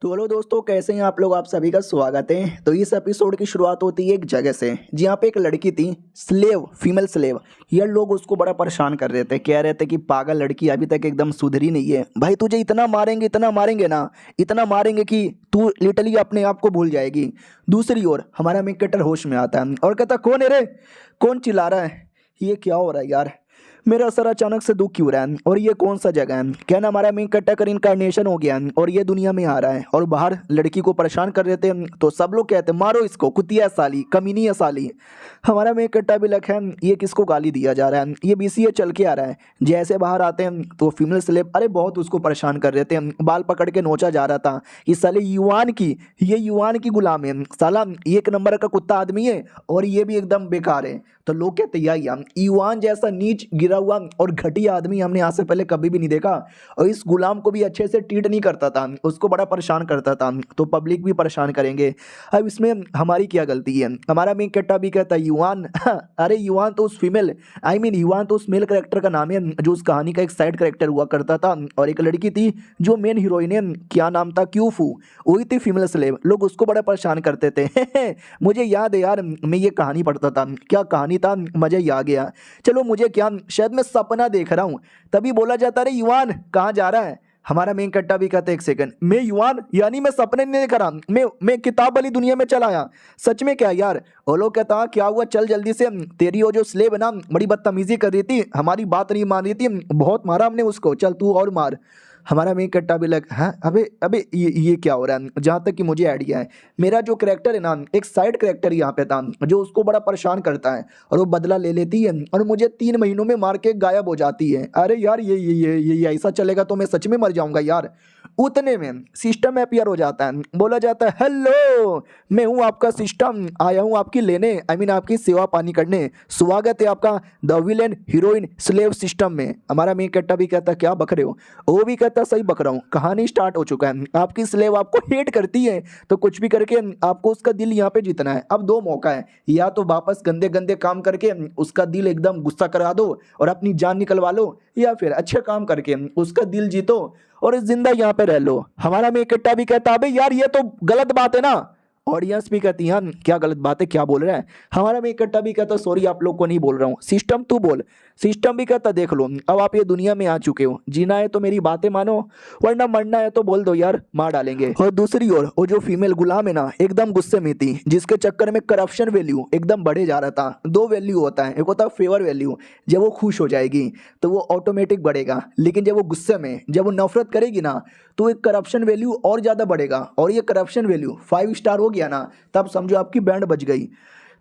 तो हेलो दोस्तों, कैसे हैं आप लोग। आप सभी का स्वागत है। तो इस एपिसोड की शुरुआत होती है एक जगह से जहाँ पे एक लड़की थी, स्लेव, फीमेल स्लेव। ये लोग उसको बड़ा परेशान कर रहे थे, कह रहे थे कि पागल लड़की अभी तक एकदम सुधरी नहीं है भाई, तुझे इतना मारेंगे ना, इतना मारेंगे कि तू लिटरली अपने आप को भूल जाएगी। दूसरी ओर हमारा मेन कैरेक्टर होश में आता है और कहता, कौन है रे, कौन चिल्ला रहा है, ये क्या हो रहा है यार, मेरा सर अचानक से दुख क्यों रहा है, और ये कौन सा जगह है। क्या ना, हमारा मेन कैरेक्टर इनकारनेशन हो गया है और ये दुनिया में आ रहा है और बाहर लड़की को परेशान कर रहे थे। तो सब लोग कहते हैं, मारो इसको, कुतिया साली, कमीनी है साली। हमारा मेन कैरेक्टर भी लग है, ये किसको गाली दिया जा रहा है, ये बीसीए चल के आ रहा है। जैसे बाहर आते हैं तो फीमेल स्लेब अरे बहुत उसको परेशान कर रहे थे, बाल पकड़ के नोचा जा रहा था कि साले युवान की, ये युवान की गुलाम है साला, एक नंबर का कुत्ता आदमी है और ये भी एकदम बेकार है। तो लोग कहते, या ईवान जैसा नीच गिरा हुआ और घटिया आदमी हमने आज से पहले कभी भी नहीं देखा, और इस गुलाम को भी अच्छे से ट्रीट नहीं करता था, उसको बड़ा परेशान करता था, तो पब्लिक भी परेशान करेंगे। अब इसमें हमारी क्या गलती है। हमारा मेन कैरेक्टर भी कहता है, युवान अरे युवान तो उस फीमेल, युवान तो उस मेल कैरेक्टर का नाम है जो उस कहानी का एक साइड कैरेक्टर हुआ करता था, और एक लड़की थी जो मेन हीरोइन है, क्या नाम था, क्यूफू, वही थी फीमेल स्लेव। लोग उसको बड़ा परेशान करते थे मुझे याद है यार, मैं ये कहानी पढ़ता था, क्या कहानी था, मजा ही आ गया। चलो मुझे क्या, शायद मैं सपना देख रहा हूँ। तभी बोला जाता, अरे युवान कहाँ जा रहा है। हमारा मेन कट्टा भी कहता है, एक सेकंड, मैं युवान यानी मैं सपने नहीं देख रहा, मैं किताब वाली दुनिया में चला आया, सच में क्या यार। और लोग कहता, क्या हुआ, चल जल्दी से, तेरी वो जो स्लेब है ना बड़ी बदतमीजी कर रही थी, हमारी बात नहीं मान रही थी, बहुत मारा हमने उसको, चल तू और मार। हमारा मेन कट्टा भी लग, हाँ अबे अबे ये क्या हो रहा है। जहाँ तक कि मुझे आइडिया है, मेरा जो करेक्टर है ना, एक साइड करेक्टर यहाँ पे था जो उसको बड़ा परेशान करता है और वो बदला ले लेती है और मुझे 3 महीनों में मार के गायब हो जाती है। अरे यार ये ऐसा चलेगा तो मैं सच में मर जाऊंगा यार। उतने में सिस्टम अपियर हो जाता है, बोला जाता है, हेलो मैं हूँ आपका सिस्टम, आया हूँ आपकी लेने, आपकी सेवा पानी करने, स्वागत है आपका the villain heroine slave system में। हमारा मेन कट्टा भी कहता, क्या बक रहे हो। वो भी कहता, सही बक रहा हूँ, कहानी स्टार्ट हो चुका है, आपकी स्लेव आपको हेट करती है, तो कुछ भी करके आपको उसका दिल यहाँ पे जीतना है। अब दो मौका है, या तो वापस गंदे गंदे काम करके उसका दिल एकदम गुस्सा करा दो और अपनी जान निकलवा लो, या फिर अच्छे काम करके उसका दिल जीतो और जिंदा यहाँ पे रह लो। हमारा में इकट्ठा भी कहता, अबे यार ये तो गलत बात है ना। ऑडियंस भी कहती है, क्या गलत बात है, क्या बोल रहा है। हमारा में इकट्ठा भी कहता, सॉरी आप लोग को नहीं बोल रहा हूँ, सिस्टम तू बोल। सिस्टम भी कहता, देख लो अब आप ये दुनिया में आ चुके हो, जीना है तो मेरी बातें मानो, वरना मरना है तो बोल दो यार, मार डालेंगे। और दूसरी ओर वो जो फीमेल गुलाम है ना, एकदम गुस्से में थी, जिसके चक्कर में करप्शन वैल्यू एकदम बढ़े जा रहा था। दो वैल्यू होता है, एक होता है फेवर वैल्यू, जब वो खुश हो जाएगी तो वो ऑटोमेटिक बढ़ेगा, लेकिन जब वो गुस्से में, जब वो नफरत करेगी ना, तो एक करप्शन वैल्यू और ज़्यादा बढ़ेगा, और ये करप्शन वैल्यू 5 स्टार हो गया ना, तब समझो आपकी बैंड बज गई।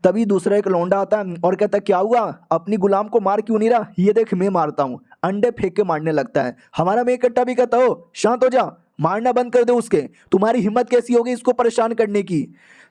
तभी दूसरा एक लौंडा आता है और कहता, क्या हुआ, अपनी गुलाम को मार क्यों नहीं रहा, ये देख मैं मारता हूँ, अंडे फेंक के मारने लगता है। हमारा में इकट्ठा भी कहता, हो शांत हो जा, मारना बंद कर दे उसके, तुम्हारी हिम्मत कैसी होगी इसको परेशान करने की।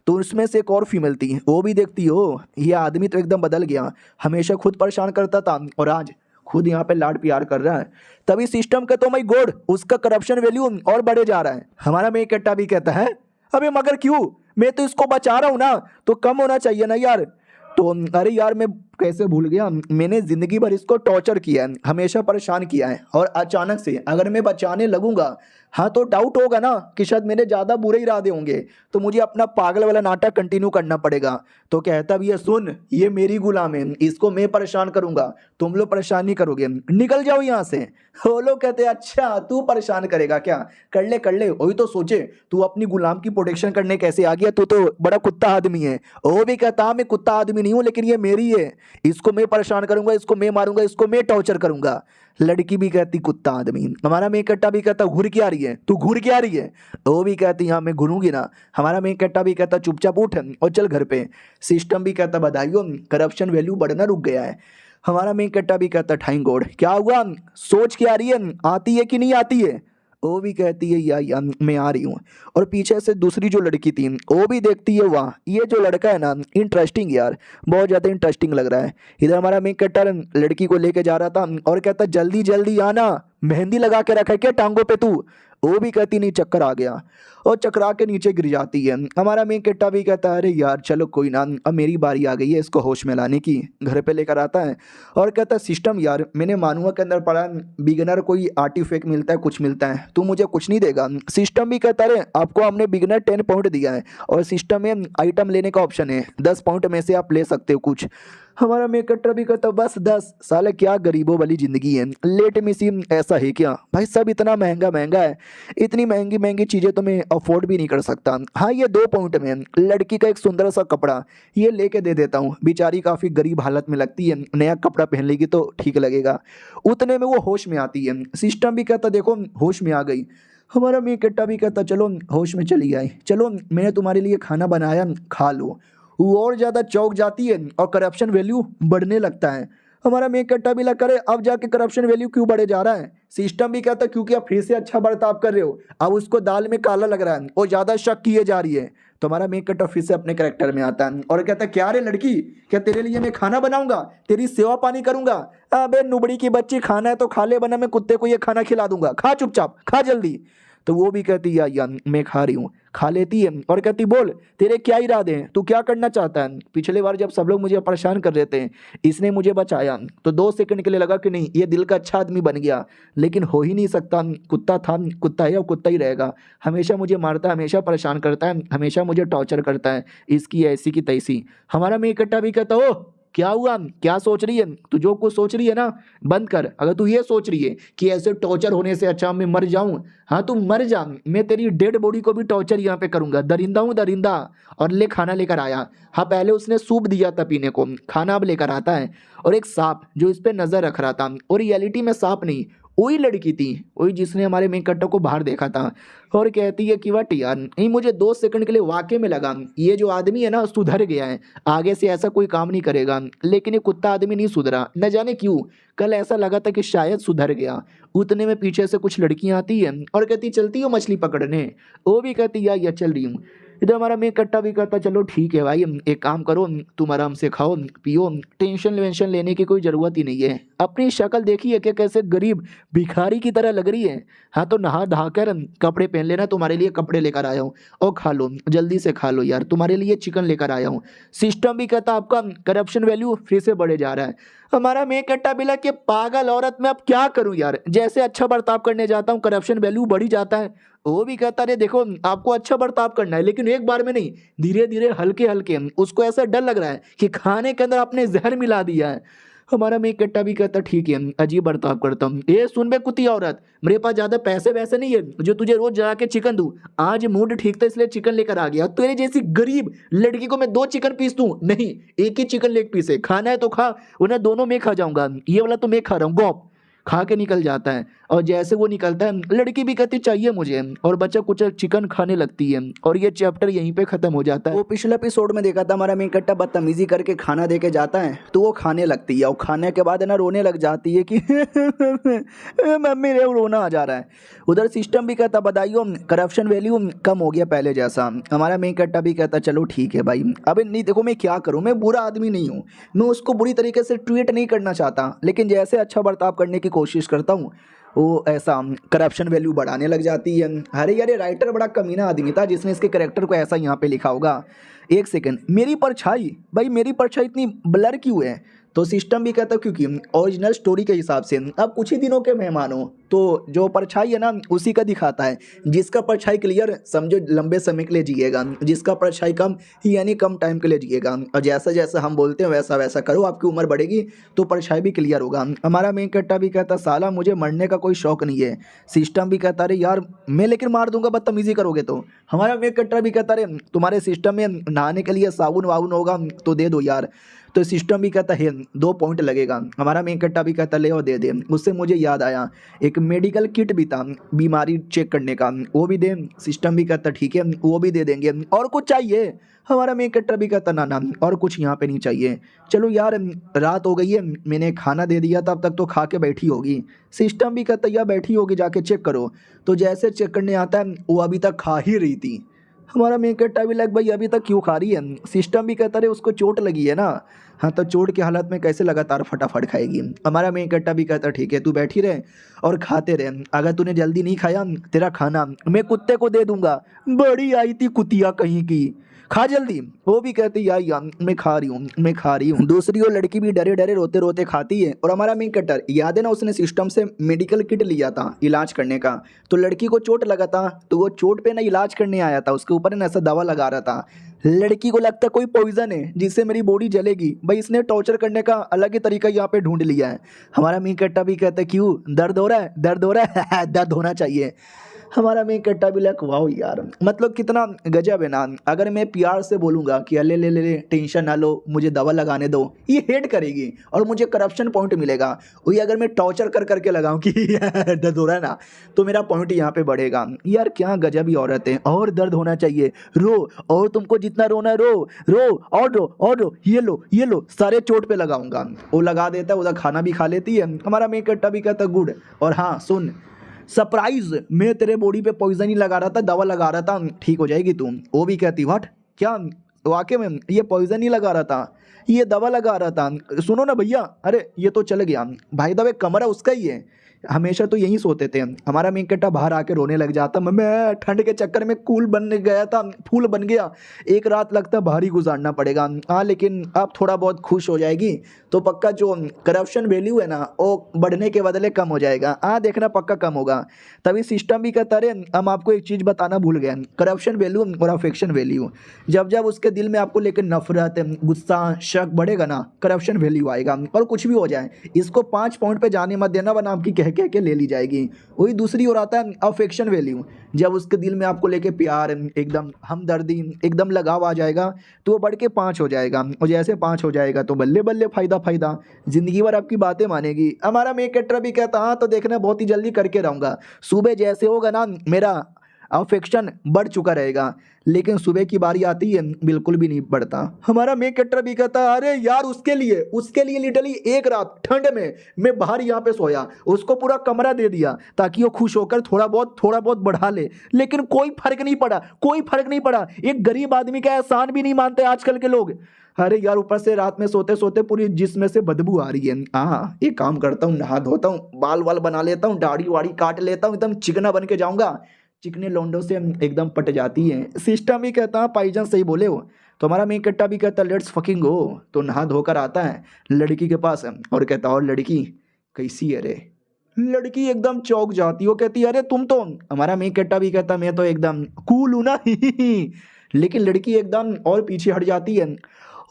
तो उसमें से एक और फीमेल थी, वो भी देखती, हो ये आदमी तो एकदम बदल गया, हमेशा खुद परेशान करता था और आज खुद यहाँ पे लाड प्यार कर रहा है। तभी सिस्टम का, तो माई गॉड, उसका करप्शन वैल्यू और बढ़े जा रहा है। हमारा में इकट्ठा भी कहता है, अबे मगर क्यों, मैं तो इसको बचा रहा हूँ ना, तो कम होना चाहिए ना यार। तो अरे यार मैं कैसे भूल गया, मैंने जिंदगी भर इसको टॉर्चर किया है, हमेशा परेशान किया है, और अचानक से अगर मैं बचाने लगूंगा, हाँ तो डाउट होगा ना कि शायद मेरे ज़्यादा बुरे इरादे होंगे, तो मुझे अपना पागल वाला नाटक कंटिन्यू करना पड़ेगा। तो कहता भी है, सुन ये मेरी गुलाम है, इसको मैं परेशान करूंगा, तुम लोग परेशान नहीं करोगे, निकल जाओ यहाँ से। वो लोग कहते हैं, अच्छा तू परेशान करेगा क्या, कर ले, वही तो सोचे, तू अपनी गुलाम की प्रोटेक्शन करने कैसे आ गया, तू तो बड़ा कुत्ता आदमी है। वो भी कहता, मैं कुत्ता आदमी नहीं हूँ, लेकिन ये मेरी है, इसको मैं परेशान करूंगा, इसको मैं मारूंगा, इसको मैं टॉर्चर करूंगा। लड़की भी कहती, कुत्ता आदमी। हमारा मेन कट्टा भी कहता, घूर के आ रही है, तू घूर के आ रही है। वो भी कहती, हाँ मैं घूरूंगी ना। हमारा मेन कट्टा भी कहता, चुपचाप उठ और चल घर पे। सिस्टम भी कहता, बधाइयो, करप्शन वैल्यू बढ़ना रुक गया है। हमारा मेन कट्टा भी कहता, थैंक गॉड, क्या हुआ, सोच के आ रही है, आती है कि नहीं आती है। वो भी कहती है, या मैं आ रही हूँ। और पीछे से दूसरी जो लड़की थी, वो भी देखती है, वाह ये जो लड़का है ना, इंटरेस्टिंग यार, बहुत ज़्यादा इंटरेस्टिंग लग रहा है। इधर हमारा मेन कट्टर लड़की को लेके जा रहा था और कहता, जल्दी जल्दी आना, मेहंदी लगा के रखा है क्या टांगों पे तू। वो भी कहती नहीं चक्कर आ गया और चकरा के नीचे गिर जाती है। हमारा मेन किट्टा भी कहता है अरे यार चलो कोई ना, अब मेरी बारी आ गई है इसको होश में लाने की। घर पे लेकर आता है और कहता है सिस्टम यार मैंने मानुआ के अंदर पढ़ा बिगिनर कोई आर्टिफैक्ट मिलता है, कुछ मिलता है, तू मुझे कुछ नहीं देगा। सिस्टम भी कहता है आपको हमने बिगिनर 10 पॉइंट दिया है और सिस्टम में आइटम लेने का ऑप्शन है, 10 पॉइंट में से आप ले सकते हो कुछ। हमारा मेकटर भी कहता बस 10, साले क्या गरीबों वाली जिंदगी है, लेट में सी ऐसा है क्या भाई, सब इतना महंगा महंगा है, इतनी महंगी महंगी चीज़ें तो मैं अफोर्ड भी नहीं कर सकता। हाँ ये 2 पॉइंट में लड़की का एक सुंदर सा कपड़ा ये लेके दे देता हूँ, बेचारी काफ़ी गरीब हालत में लगती है, नया कपड़ा पहन लेगी तो ठीक लगेगा। उतने में वो होश में आती है। सिस्टम भी कहता देखो होश में आ गई। हमारा मेकट्टा भी कहता चलो होश में चली आई, चलो मैंने तुम्हारे लिए खाना बनाया खा लो। वो और ज़्यादा चौंक जाती है और करप्शन वैल्यू बढ़ने लगता है। हमारा मेक कट्टा भी लग करे अब जाके करप्शन वैल्यू क्यों बढ़े जा रहा है। सिस्टम भी कहता क्योंकि आप फिर से अच्छा बर्ताव कर रहे हो, अब उसको दाल में काला लग रहा है और ज़्यादा शक किए जा रही है। तो हमारा मेक कट्टा फिर से अपने कैरेक्टर में आता है और कहता है क्या रे लड़की, क्या तेरे लिए मैं खाना बनाऊंगा, तेरी सेवा पानी करूंगा। अबे नुबड़ी की बच्ची, खाना है तो खा ले, वरना मैं कुत्ते को ये खाना खिला दूंगा, खा चुपचाप खा जल्दी। तो वो भी कहती है यार मैं खा रही हूँ, खा लेती है और कहती बोल तेरे क्या इरादे हैं, तू क्या करना चाहता है। पिछले बार जब सब लोग मुझे परेशान कर रहे थे इसने मुझे बचाया, तो 2 सेकंड के लिए लगा कि नहीं ये दिल का अच्छा आदमी बन गया, लेकिन हो ही नहीं सकता, कुत्ता था, कुत्ता है और कुत्ता ही रहेगा, हमेशा मुझे मारता है, हमेशा परेशान करता है, हमेशा मुझे टॉर्चर करता है, इसकी ऐसी की तैसी। हमारा मैं इकट्ठा भी कहता ओ क्या हुआ, क्या सोच रही है तू, जो कुछ सोच रही है ना बंद कर। अगर तू ये सोच रही है कि ऐसे टॉर्चर होने से अच्छा मैं मर जाऊं, हाँ तू मर जा, मैं तेरी डेड बॉडी को भी टॉर्चर यहाँ पे करूंगा। दरिंदा हूँ दरिंदा। और ले खाना लेकर आया। हाँ पहले उसने सूप दिया था पीने को, खाना अब लेकर आता है। और एक सांप जो इस पे नजर रख रहा था, और रियलिटी में सांप नहीं वही लड़की थी, वही जिसने हमारे मेन कट्टो को बाहर देखा था। और कहती है कि वट यार नहीं, मुझे 2 सेकंड के लिए वाकई में लगा ये जो आदमी है ना सुधर गया है, आगे से ऐसा कोई काम नहीं करेगा, लेकिन ये कुत्ता आदमी नहीं सुधरा, न जाने क्यों। कल ऐसा लगा था कि शायद सुधर गया। उतने में पीछे से कुछ लड़कियां आती है और कहती चलती हो मछली पकड़ने। वो भी कहती यार चल रही हूँ। इधर हमारा मेन कट्टा भी कहता चलो ठीक है भाई, एक काम करो तुम आराम से खाओ पियो, टेंशन वेंशन लेने की कोई ज़रूरत ही नहीं है। अपनी शक्ल देखिए कि कैसे गरीब भिखारी की तरह लग रही है। हाँ तो नहा धहा कर कपड़े पहन लेना, तुम्हारे लिए कपड़े लेकर आया हूँ, और खा लो जल्दी से खा लो यार, तुम्हारे लिए चिकन लेकर आया हूँ। सिस्टम भी कहता आपका करप्शन वैल्यू फिर से बढ़े जा रहा है। हमारा मेन कट्टा भी लग के पागल औरत मैं अब क्या करूं यार, जैसे अच्छा बर्ताव करने जाता हूँ करप्शन वैल्यू बढ़ी जाता है। वो भी कहता रे देखो आपको अच्छा बर्ताव करना है, लेकिन एक बार में नहीं, धीरे धीरे हल्के हल्के। उसको ऐसा डर लग रहा है कि खाने के अंदर आपने जहर मिला दिया है। हमारा मेन कट्टा भी कहता ठीक है अजीब बर्ताव करता हूँ। ये सुन बे कुत्ती औरत, मेरे पास ज्यादा पैसे वैसे नहीं है जो तुझे रोज जा के चिकन दूं, आज मूड ठीक था इसलिए चिकन लेकर आ गया। तेरे जैसी गरीब लड़की को मैं 2 चिकन पीस दूं, नहीं एक ही चिकन लेग पीस है, खाना है तो खा, उन्हें दोनों मैं खा जाऊंगा, ये वाला तो मैं खा रहा हूँ। गॉप खा के निकल जाता है। और जैसे वो निकलता है लड़की भी कहती चाहिए मुझे, और बच्चा कुछ चिकन खाने लगती है। और ये चैप्टर यहीं पे खत्म हो जाता है। वो पिछले एपिसोड में देखा था हमारा मेन कट्टा बदतमीजी करके खाना दे के जाता है, तो वो खाने लगती है और खाने के बाद है ना रोने लग जाती है कि मम्मी रे रोना आ जा रहा है। उधर सिस्टम भी कहता बधाइयो करप्शन वैल्यू कम हो गया पहले जैसा। हमारा मेन कट्टा भी कहता चलो ठीक है भाई, अबे नहीं देखो मैं क्या करूँ, मैं बुरा आदमी नहीं हूँ, मैं उसको बुरी तरीके से ट्रीट नहीं करना चाहता, लेकिन जैसे अच्छा बर्ताव करने की कोशिश करता हूँ वो ऐसा करप्शन वैल्यू बढ़ाने लग जाती है। अरे यार ये राइटर बड़ा कमीना आदमी था जिसने इसके कैरेक्टर को ऐसा यहाँ पे लिखा होगा। एक सेकंड, मेरी परछाई भाई, मेरी परछाई इतनी ब्लर क्यों है। तो सिस्टम भी कहता क्योंकि ओरिजिनल स्टोरी के हिसाब से अब कुछ ही दिनों के मेहमान हो, तो जो परछाई है ना उसी का दिखाता है। जिसका परछाई क्लियर समझो लंबे समय के लिए जिएगा, जिसका परछाई कम यानी कम टाइम के लिए जिएगा। और जैसा जैसा हम बोलते हैं वैसा वैसा करो, आपकी उम्र बढ़ेगी तो परछाई भी क्लियर होगा। हमारा मेन कट्टा भी कहता साला मुझे मरने का कोई शौक नहीं है। सिस्टम भी कहता अरे यार मैं लेकिन मार दूंगा बदतमीजी करोगे तो। हमारा मेन कट्टा भी कहता अरे तुम्हारे सिस्टम में नहाने के लिए साबुन वाबुन होगा तो दे दो यार। तो सिस्टम भी कहता है 2 पॉइंट लगेगा। हमारा मेन कट्टा भी कहता ले और दे दे। उससे मुझे याद आया एक मेडिकल किट भी था बीमारी चेक करने का, वो भी दे। सिस्टम भी कहता ठीक है वो भी दे देंगे। और कुछ चाहिए। हमारा मेन कट्टा भी कहता ना ना और कुछ यहाँ पे नहीं चाहिए, चलो यार रात हो गई है, मैंने खाना दे दिया था अब तक तो खा के बैठी होगी। सिस्टम भी कहता यार बैठी होगी जाके चेक करो। तो जैसे चेक करने आता है वो अभी तक खा ही रही थी। हमारा मेन कट्टा भी लग भाई अभी तक क्यों खा रही है। सिस्टम भी कहता रहे उसको चोट लगी है ना। हाँ तो चोट की हालत में कैसे लगातार फटाफट खाएगी। हमारा मेन कट्टा भी कहता ठीक है तू बैठी रहे और खाते रहे, अगर तूने जल्दी नहीं खाया तेरा खाना मैं कुत्ते को दे दूंगा। बड़ी आई थी कुतिया कहीं की, खा जल्दी। वो भी कहती यार मैं खा रही हूँ मैं खा रही हूँ। दूसरी ओर लड़की भी डरे डरे रोते रोते खाती है। और हमारा मेन कटर याद है ना उसने सिस्टम से मेडिकल किट लिया था इलाज करने का, तो लड़की को चोट लगा था तो वो चोट पे ना इलाज करने आया था, उसके ऊपर ना ऐसा दवा लगा रहा था। लड़की को लगता है कोई पॉइजन है जिससे मेरी बॉडी जलेगी, भाई इसने टॉर्चर करने का अलग ही तरीका यहाँ पे ढूंढ लिया है। हमारा मेन कट्टा भी कहता है क्यों दर्द हो रहा है, दर्द हो रहा है दर्द होना चाहिए। हमारा मेन कट्टा भी लाइक वाओ यार मतलब कितना गजब है ना। अगर मैं प्यार से बोलूँगा कि ले ले ले ले टेंशन ना लो मुझे दवा लगाने दो, ये हेट करेगी और मुझे करप्शन पॉइंट मिलेगा। वही अगर मैं टॉर्चर कर करके लगाऊं कि दर्द हो रहा है ना तो मेरा पॉइंट यहाँ पे बढ़ेगा। यार क्या गजब ही औरत है, और दर्द होना चाहिए, रो और तुमको जितना रोना है रो रो और रो और रो, ये लो सारे चोट पे लगाऊंगा। वो लगा देता है, उधर खाना भी खा लेती है। हमारा मेन कट्टा भी कहता गुड। और हाँ सुन सरप्राइज मैं तेरे बॉडी पे पॉइजन ही लगा रहा था, दवा लगा रहा था, ठीक हो जाएगी तू। वो भी कहती व्हाट क्या वाकई में ये पॉइजन ही लगा रहा था, ये दवा लगा रहा था। सुनो ना भैया, अरे ये तो चल गया भाई दबे कमरा उसका ही है, हमेशा तो यहीं सोते थे। हमारा मेन कट्टा बाहर आके रोने लग जाता, मैं ठंड के चक्कर में कूल बन गया था, फूल बन गया, एक रात लगता बाहर ही गुजारना पड़ेगा। हाँ लेकिन अब थोड़ा बहुत खुश हो जाएगी तो पक्का जो करप्शन वैल्यू है ना वो बढ़ने के बदले कम हो जाएगा। हाँ देखना पक्का कम होगा। तभी सिस्टम भी कहता रहे हम आपको एक चीज़ बताना भूल गए, करप्शन वैल्यू और अफेक्शन वैल्यू, जब जब उसके दिल में आपको लेकर नफरत गुस्सा शक बढ़ेगा ना करप्शन वैल्यू आएगा। और कुछ भी हो जाए इसको 5 पॉइंट पे जाने मत देना वरना आपकी कह के ले ली जाएगी। वही दूसरी ओर आता है अफेक्शन वैल्यू, जब उसके दिल में आपको लेके प्यार एकदम हमदर्दी एकदम लगाव आ जाएगा तो वो बढ़ के 5 हो जाएगा। और जैसे 5 हो जाएगा तो बल्ले बल्ले फायदा जिंदगी भर आपकी बातें मानेगी। हमारा मेन कट्टर भी कहता हाँ तो देखना बहुत ही जल्दी करके रहूँगा, सुबह जैसे होगा ना मेरा अफेक्शन बढ़ चुका रहेगा, लेकिन सुबह की बारी आती है बिल्कुल भी नहीं बढ़ता। हमारा मेन कट्टर भी कहता है अरे यार उसके लिए लिटरली एक रात ठंड में मैं बाहर यहाँ पे सोया, उसको पूरा कमरा दे दिया ताकि वो खुश होकर थोड़ा बहुत बढ़ा ले, लेकिन कोई फर्क नहीं पड़ा। एक गरीब आदमी का एहसान भी नहीं मानते आजकल के लोग। अरे यार ऊपर से रात में सोते सोते पूरी जिस्म से बदबू आ रही है। हाँ एक काम करता हूँ, नहा धोता हूँ, बाल वाल बना लेता हूँ, दाढ़ी वाड़ी काट लेता हूँ, एकदम चिकना बन के जाऊंगा। चिकने लौंडों से एकदम पट जाती है। सिस्टम भी कहता है पाईजन सही बोले हो। तो हमारा मेन कट्टा भी कहता लेट्स फकिंग गो। तो नहा धोकर आता है लड़की के पास और कहता और लड़की कैसी है रे। लड़की एकदम चौंक जाती, वो कहती अरे तुम तो। हमारा मेन कट्टा भी कहता मैं तो एकदम कूल हूं ना लेकिन लड़की एकदम और पीछे हट जाती है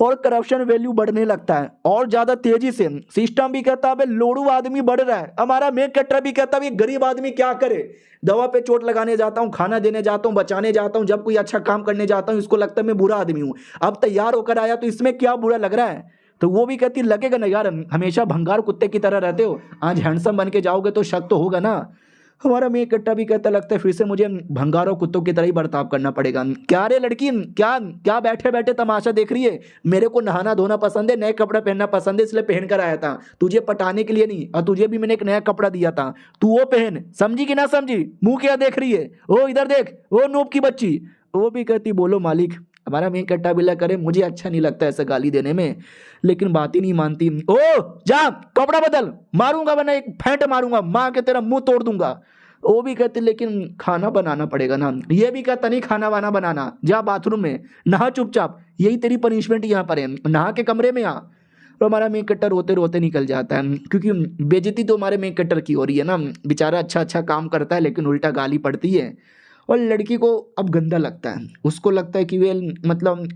और करप्शन वैल्यू बढ़ने लगता है और ज्यादा तेजी से। सिस्टम भी कहता है लोड़ू आदमी बढ़ रहा है। हमारा मेन कट्टर भी कहता है गरीब आदमी क्या करे, दवा पे चोट लगाने जाता हूँ, खाना देने जाता हूँ, बचाने जाता हूँ, जब कोई अच्छा काम करने जाता हूँ इसको लगता है मैं बुरा आदमी हूँ। अब तैयार होकर आया तो इसमें क्या बुरा लग रहा है। तो वो भी कहती लगेगा ना यार, हमेशा भंगार कुत्ते की तरह रहते हो, आज हैंडसम बन के जाओगे तो शक तो होगा ना। हमारा मेन कट्टा भी कहता लगता है फिर से मुझे भंगारों कुत्तों की तरह ही बर्ताव करना पड़ेगा। क्या रे लड़की क्या क्या बैठे बैठे तमाशा देख रही है, मेरे को नहाना धोना पसंद है, नए कपड़े पहनना पसंद है, इसलिए पहन कर आया था, तुझे पटाने के लिए नहीं। और तुझे भी मैंने एक नया कपड़ा दिया था, तू वो पहन, समझी कि ना समझी, मुंह क्या देख रही है, ओ इधर देख, ओ नूब की बच्ची। वो भी कहती बोलो मालिक। हमारा मेन कट्टा बिल्ला करे मुझे अच्छा नहीं लगता ऐसा गाली देने में, लेकिन बात ही नहीं मानती। ओ जा कपड़ा बदल, मारूंगा वरना एक फेंट मारूंगा, मार के तेरा मुंह तोड़ दूंगा। वो भी कहते लेकिन खाना बनाना पड़ेगा ना। ये भी कहता नहीं खाना वाना बनाना, जा बाथरूम में नहा चुपचाप, यही तेरी पनिशमेंट यहाँ पर है, नहा के कमरे में आ। तो हमारा मेन कट्टर रोते रोते निकल जाता है, क्योंकि बेइज्जती तो हमारे मेन कट्टर की हो रही है ना। बेचारा अच्छा काम करता है लेकिन उल्टा गाली पड़ती है। और लड़की को अब गंदा लगता है, उसको लगता है कि वे मतलब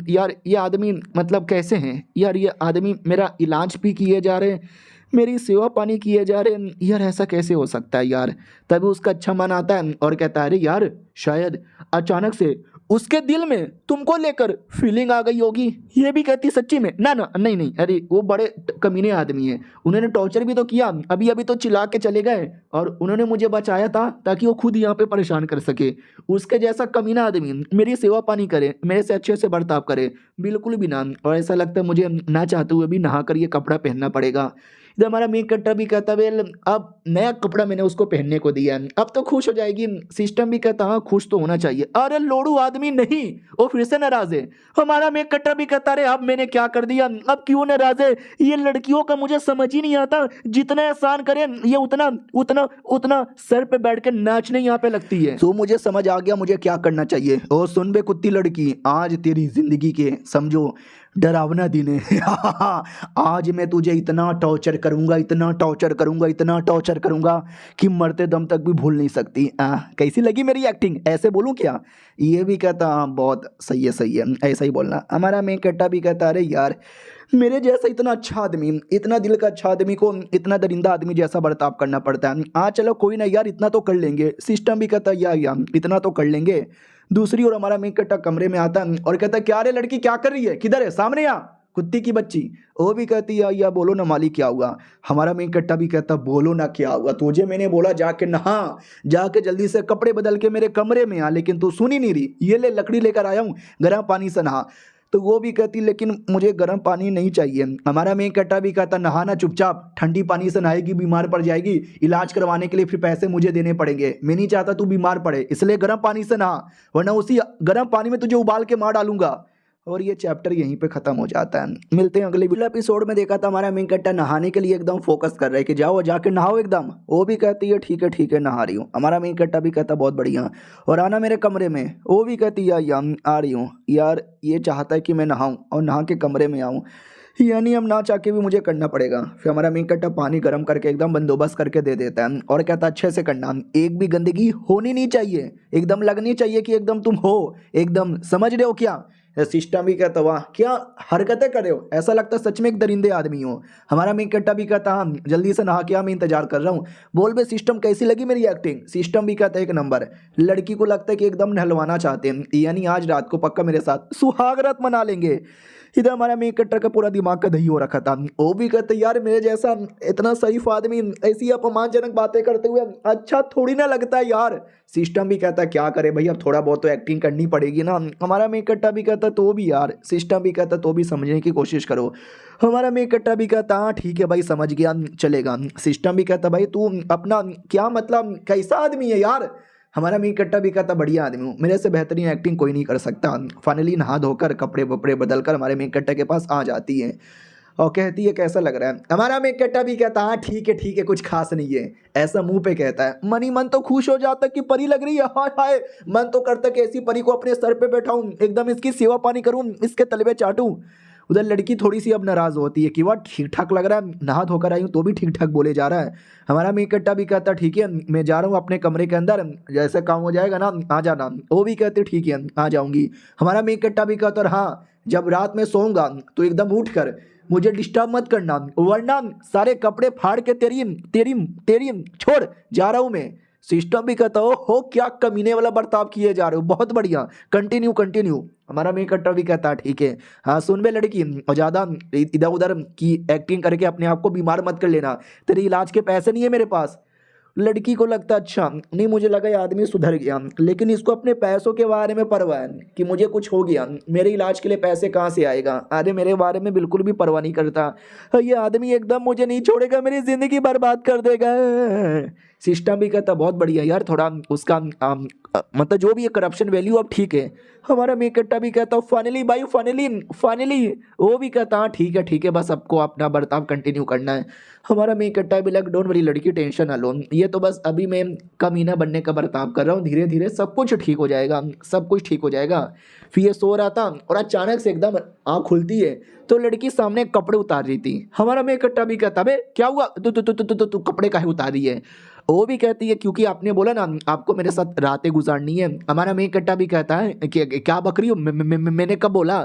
यार ये आदमी मतलब कैसे हैं यार, ये आदमी मेरा इलाज भी किए जा रहे हैं, मेरी सेवा पानी किए जा रहे हैं, यार ऐसा कैसे हो सकता है यार। तभी उसका अच्छा मन आता है और कहता है अरे यार शायद अचानक से उसके दिल में तुमको लेकर फीलिंग आ गई होगी। ये भी कहती सच्ची में ना नहीं, अरे वो बड़े कमीने आदमी हैं, उन्होंने टॉर्चर भी तो किया, अभी तो चिल्ला के चले गए और उन्होंने मुझे बचाया था ताकि वो खुद यहाँ पे परेशान कर सके। उसके जैसा कमीना आदमी मेरी सेवा पानी करे, मेरे से अच्छे से बर्ताव करे, बिल्कुल भी ना। और ऐसा लगता है मुझे ना चाहते हुए भी नहा कर ये कपड़ा पहनना पड़ेगा। इधर हमारा मेन कट्टा भी कहता वेल अब नया कपड़ा मैंने उसको पहनने को दिया है, अब तो खुश हो जाएगी। सिस्टम भी कहता हाँ खुश तो होना चाहिए। अरे लोड़ू आदमी नहीं, वो फिर से नाराज है। हमारा मेन कट्टा भी कहता अरे अब मैंने क्या कर दिया, अब क्यों नाराज है। ये लड़कियों का मुझे समझ ही नहीं आता, जितना एहसान करे ये उतना उतना उतना सर पे बैठ के नाचने यहाँ पे लगती है। तो मुझे समझ आ गया मुझे क्या करना चाहिए। ओ सुन बे कुत्ती लड़की, आज तेरी जिंदगी के समझो डरावना दिन है। आज मैं तुझे इतना टॉर्चर करूंगा, इतना टॉर्चर करूंगा, इतना टॉर्चर करूंगा कि मरते दम तक भी भूल नहीं सकती। कैसी लगी मेरी एक्टिंग, ऐसे बोलूं क्या। ये भी कहता हाँ बहुत सही है, सही है, ऐसा ही बोलना। हमारा मैं कट्टा भी कहता अरे यार मेरे जैसा इतना अच्छा आदमी, इतना दिल का अच्छा आदमी को इतना दरिंदा आदमी जैसा बर्ताव करना पड़ता है। चलो कोई ना यार, इतना तो कर लेंगे। सिस्टम भी कहता यार इतना तो कर लेंगे। दूसरी ओर हमारा मेन कट्टा कमरे में आता और कहता क्या रे लड़की क्या कर रही है, किधर है, सामने आ कुत्ती की बच्ची। वो भी कहती है या बोलो ना मालिक क्या हुआ। हमारा मेन कट्टा भी कहता बोलो ना क्या हुआ, तुझे मैंने बोला जाके नहा, जाके जल्दी से कपड़े बदल के मेरे कमरे में आ, लेकिन तू सुनी नहीं रही। ये ले लकड़ी लेकर आया हूँ, गर्म पानी से नहा। तो वो भी कहती लेकिन मुझे गर्म पानी नहीं चाहिए। हमारा मेन कट्टा भी कहता नहाना चुपचाप, ठंडी पानी से नहाएगी बीमार पड़ जाएगी, इलाज करवाने के लिए फिर पैसे मुझे देने पड़ेंगे। मैं नहीं चाहता तू बीमार पड़े, इसलिए गर्म पानी से नहा, वरना उसी गर्म पानी में तुझे उबाल के मार डालूंगा। और ये चैप्टर यहीं पे खत्म हो जाता है। मिलते हैं अगले एपिसोड में। देखा था हमारा मेन कट्टा नहाने के लिए एकदम फोकस कर रहा है कि जाओ जाके नहाओ एकदम। वो भी कहती है ठीक है नहा रही हूँ। हमारा मेन कट्टा भी कहता बहुत बढ़िया, और आना मेरे कमरे में। वो भी कहती है यार आ रही हूँ। यार ये चाहता है कि मैं नहाऊं और नहा के कमरे में आऊँ, यानी हम ना चाह के भी मुझे करना पड़ेगा। फिर हमारा मेन कट्टा पानी गर्म करके एकदम बंदोबस्त करके दे देता है और कहता अच्छे से करना, एक भी गंदगी होनी नहीं चाहिए, एकदम लगनी चाहिए कि एकदम तुम हो, एकदम समझ रहे हो क्या। सिस्टम भी कहता वाह क्या हरकतें कर रहे हो, ऐसा लगता सच में एक दरिंदे आदमी हो। हमारा मेन कट्टा भी कहता हाँ जल्दी से नहा के आ, मैं इंतजार कर रहा हूँ। बोल बे सिस्टम कैसी लगी मेरी एक्टिंग। सिस्टम भी कहता है एक नंबर। लड़की को लगता है कि एकदम नहलवाना चाहते हैं, यानी आज रात को पक्का मेरे साथ सुहाग रात मना लेंगे। इधर हमारा मेन कट्टर का पूरा दिमाग का दही हो रखा था। वो भी कहते यार मेरे जैसा इतना शरीफ आदमी ऐसी अपमानजनक बातें करते हुए अच्छा थोड़ी ना लगता है यार। सिस्टम भी कहता क्या करे भाई, अब थोड़ा बहुत तो एक्टिंग करनी पड़ेगी ना। हमारा मेन कट्टा भी कहता तो भी यार, सिस्टम भी कहता तो भी समझने की कोशिश करो। हमारा मेन कट्टा भी कहता हाँ ठीक है भाई समझ गया चलेगा। सिस्टम भी कहता भाई तू अपना क्या मतलब कैसा आदमी है यार। हमारा मेन कट्टा भी कहता बढ़िया आदमी हूँ, मेरे से बेहतरीन एक्टिंग कोई नहीं कर सकता। फाइनली नहा धोकर कपड़े वपड़े बदल कर हमारे मेन कट्टा के पास आ जाती है और कहती है कैसा लग रहा है। हमारा मेन कट्टा भी कहता हाँ ठीक है कुछ खास नहीं है, ऐसा मुंह पे कहता है। मनी मन तो खुश हो जाता कि परी लग रही है, हाय हाय मन तो करता कि ऐसी परी को अपने सर पे बैठाऊं, एकदम इसकी सेवा पानी करूं, इसके तलवे चाटूं। उधर लड़की थोड़ी सी अब नाराज होती है कि वह ठीक ठाक लग रहा है, नहा धोकर आई हूँ तो भी ठीक ठाक बोले जा रहा है। हमारा मेन कट्टा भी कहता ठीक है मैं जा रहा हूँ अपने कमरे के अंदर, जैसे काम हो जाएगा ना आ जाना। वो भी कहते ठीक है आ जाऊंगी। हमारा मेन कट्टा भी कहता हाँ जब रात में सोऊंगा तो एकदम उठ कर मुझे डिस्टर्ब मत करना, वरना सारे कपड़े फाड़ के तेरी तेरी तेरी छोड़ जा रहा हूँ मैं। सिस्टम भी कहता हो क्या कमीने वाला बर्ताव किए जा रहे हो, बहुत बढ़िया कंटिन्यू। हमारा मेन कट्टा भी कहता ठीक है हाँ सुन बे लड़की, और ज़्यादा इधर उधर की एक्टिंग करके अपने आप को बीमार मत कर लेना, तेरे इलाज के पैसे नहीं है मेरे पास। लड़की को लगता अच्छा नहीं, मुझे लगा ये आदमी सुधर गया, लेकिन इसको अपने पैसों के बारे में परवाह है कि मुझे कुछ हो गया, मेरे इलाज के लिए पैसे कहाँ से आएगा। अरे मेरे बारे में बिल्कुल भी परवाह नहीं करता ये आदमी, एकदम मुझे नहीं छोड़ेगा, मेरी ज़िंदगी बर्बाद कर देगा। सिस्टम भी कहता बहुत बढ़िया यार, थोड़ा उसका मतलब जो भी है करप्शन वैल्यू अब ठीक है। हमारा मेन कट्टा भी कहता फाइनली भाई फाइनली। वो भी कहता हाँ ठीक है बस आपको अपना बर्ताव कंटिन्यू करना है। हमारा मेन कट्टा भी लग डोंट वरी लड़की टेंशन ना लो, ये तो बस अभी मैं कमीना बनने का बर्ताव कर रहा हूँ, धीरे धीरे सब कुछ ठीक हो जाएगा, सब कुछ ठीक हो जाएगा। फिर ये सो रहा था और अचानक से एकदम आँख खुलती है तो लड़की सामने कपड़े उतार रही थी। हमारा मेन कट्टा भी कहता बे क्या हुआ, तू कपड़े काहे उतार रही है। वो भी कहती है क्योंकि आपने बोला ना आपको मेरे साथ रातें गुजारनी है। हमारा मेन कट्टा भी कहता है कि क्या बकरी हो, मैंने कब बोला।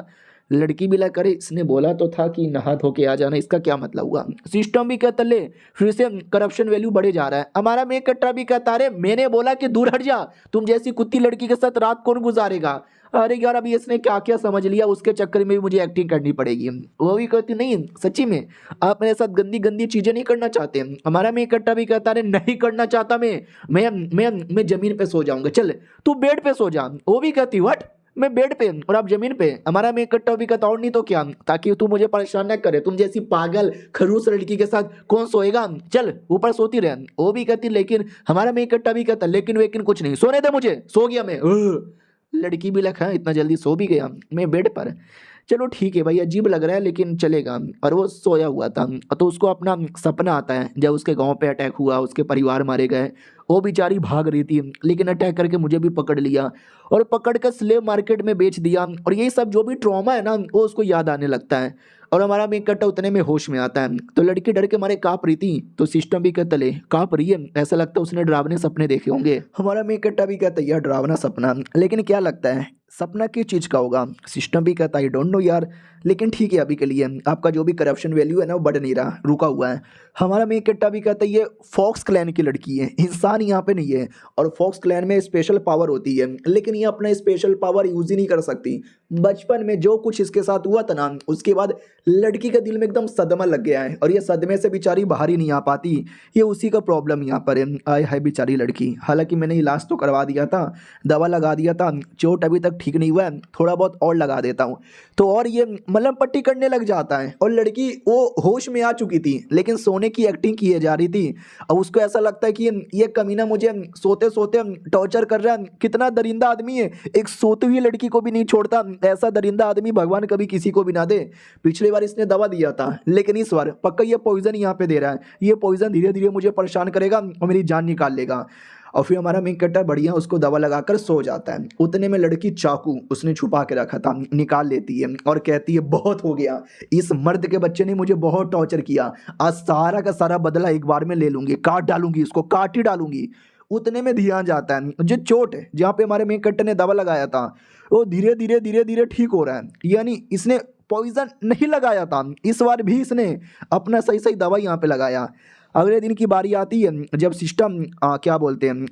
लड़की भी लग करे इसने बोला तो था कि नहा धो के आ जाना, इसका क्या मतलब हुआ। सिस्टम भी कहता ले फिर से करप्शन वैल्यू बढ़े जा रहा है। हमारा मेन कट्टा भी कहता अरे मैंने बोला कि दूर हट जा, तुम जैसी कुत्ती लड़की के साथ रात कौन गुजारेगा। अरे यार अभी इसने क्या क्या समझ लिया, उसके चक्कर में भी मुझे एक्टिंग करनी पड़ेगी। वो भी कहती नहीं सच्ची में आप मेरे साथ गंदी गंदी चीजें नहीं करना चाहते। हमारा मैं कट्टा भी कहता है नहीं करना चाहता मैं जमीन पे सो जाऊंगा, चल तू बेड पे सो जा। वो भी कहती व्हाट, मैं बेड पे और आप जमीन पे। हमारा मैं कट्टा भी कहता और नहीं तो क्या, ताकि तू मुझे परेशान न करे, तुम जैसी पागल खरूस लड़की के साथ कौन सोएगा, चल ऊपर सोती रहे। वो भी कहती लेकिन हमारा मैं कट्टा भी कहता लेकिन कुछ नहीं, सोने दे मुझे, सो गया मैं। लड़की भी लगा इतना जल्दी सो भी गया मैं बेड पर। चलो ठीक है भाई अजीब लग रहा है लेकिन चलेगा। और वो सोया हुआ था तो उसको अपना सपना आता है जब उसके गांव पे अटैक हुआ, उसके परिवार मारे गए। वो बेचारी भाग रही थी लेकिन अटैक करके मुझे भी पकड़ लिया और पकड़ कर स्लेव मार्केट में बेच दिया। और यही सब जो भी ट्रॉमा है ना वो उसको याद आने लगता है और हमारा मेन कट्टा उतने में होश में आता है। तो लड़की डर के मारे कांप रही थी तो सिस्टम भी कहता ले कांप रही है, ऐसा लगता है उसने डरावने सपने देखे होंगे। हमारा मेन कट्टा भी कहता है यार डरावना सपना, लेकिन क्या लगता है सपना किस चीज़ का होगा। सिस्टम भी कहता है आई डोंट नो यार, लेकिन ठीक है अभी के लिए आपका जो भी करप्शन वैल्यू है ना वो बढ़ नहीं रहा, रुका हुआ है। हमारा मेन कट्टा भी कहता है ये फॉक्स क्लैन की लड़की है, इंसान यहाँ पे नहीं है। और फॉक्स क्लैन में स्पेशल पावर होती है लेकिन ये अपना स्पेशल पावर यूज ही नहीं कर सकती। बचपन में जो कुछ इसके साथ हुआ था ना उसके बाद लड़की के दिल में एकदम सदमा लग गया है और ये सदमे से बेचारी बाहर ही नहीं आ पाती। ये उसी का प्रॉब्लम यहाँ पर है। आए है बेचारी लड़की, हालांकि मैंने इलाज तो करवा दिया था, दवा लगा दिया था, चोट अभी तक ठीक नहीं हुआ है, थोड़ा बहुत और लगा देता हूँ तो और ये मलहम पट्टी करने लग जाता है। और लड़की वो होश में आ चुकी थी लेकिन सोने की एक्टिंग किए जा रही थी और उसको ऐसा लगता है कि ये कमीना मुझे सोते सोते टॉर्चर कर रहा है। कितना दरिंदा आदमी है, एक सोती हुई लड़की को भी नहीं छोड़ता, ऐसा दरिंदा आदमी भगवान कभी किसी को भी ना दे। पिछली बार इसने दवा दिया था लेकिन इस बार पक्का ये पॉइजन यहाँ पे दे रहा है। ये पॉइजन धीरे धीरे मुझे परेशान करेगा और मेरी जान निकाल लेगा। और फिर हमारा मेन कट्टर बढ़िया उसको दवा लगाकर सो जाता है। उतने में लड़की चाकू उसने छुपा के रखा था निकाल लेती है और कहती है बहुत हो गया, इस मर्द के बच्चे ने मुझे बहुत टॉर्चर किया, आज सारा का सारा बदला एक बार में ले लूंगी, काट डालूंगी इसको, काट ही डालूंगी। उतने में ध्यान जाता है जो चोट है जहाँ पे हमारे मेन कट्टर ने दवा लगाया था वो धीरे धीरे ठीक हो रहा है, यानी इसने पॉइजन नहीं लगाया था, इस बार भी इसने अपना सही सही दवा यहाँ पे लगाया। अगले दिन की बारी आती है जब सिस्टम क्या बोलते हैं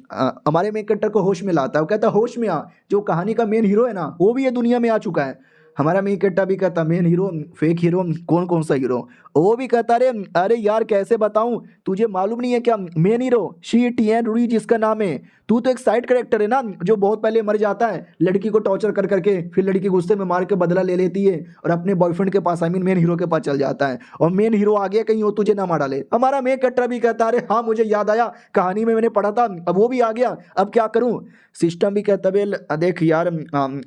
हमारे मेन कट्टर को होश में लाता है। वो कहता है होश में आ, जो कहानी का मेन हीरो है ना वो भी ये दुनिया में आ चुका है। हमारा मेन कट्टा भी कहता मेन हीरो फेक हीरो कौन सा हीरो। वो भी कहता अरे यार कैसे बताऊं, तुझे मालूम नहीं है क्या मेन हीरो शी टी एन रूरी जिसका नाम है, तू तो एक साइड कैरेक्टर है ना जो बहुत पहले मर जाता है लड़की को टॉर्चर कर करके, फिर लड़की गुस्से में मार के बदला ले लेती है और अपने बॉयफ्रेंड के पास आई मीन मेन हीरो के पास चल जाता है और मेन हीरो आ गया कहीं वो तुझे ना मार डाले। हमारा मेन कट्टा भी कहता अरे हाँ मुझे याद आया, कहानी में मैंने पढ़ा था, अब वो भी आ गया, अब क्या करूं। सिस्टम भी कहता बेल देख यार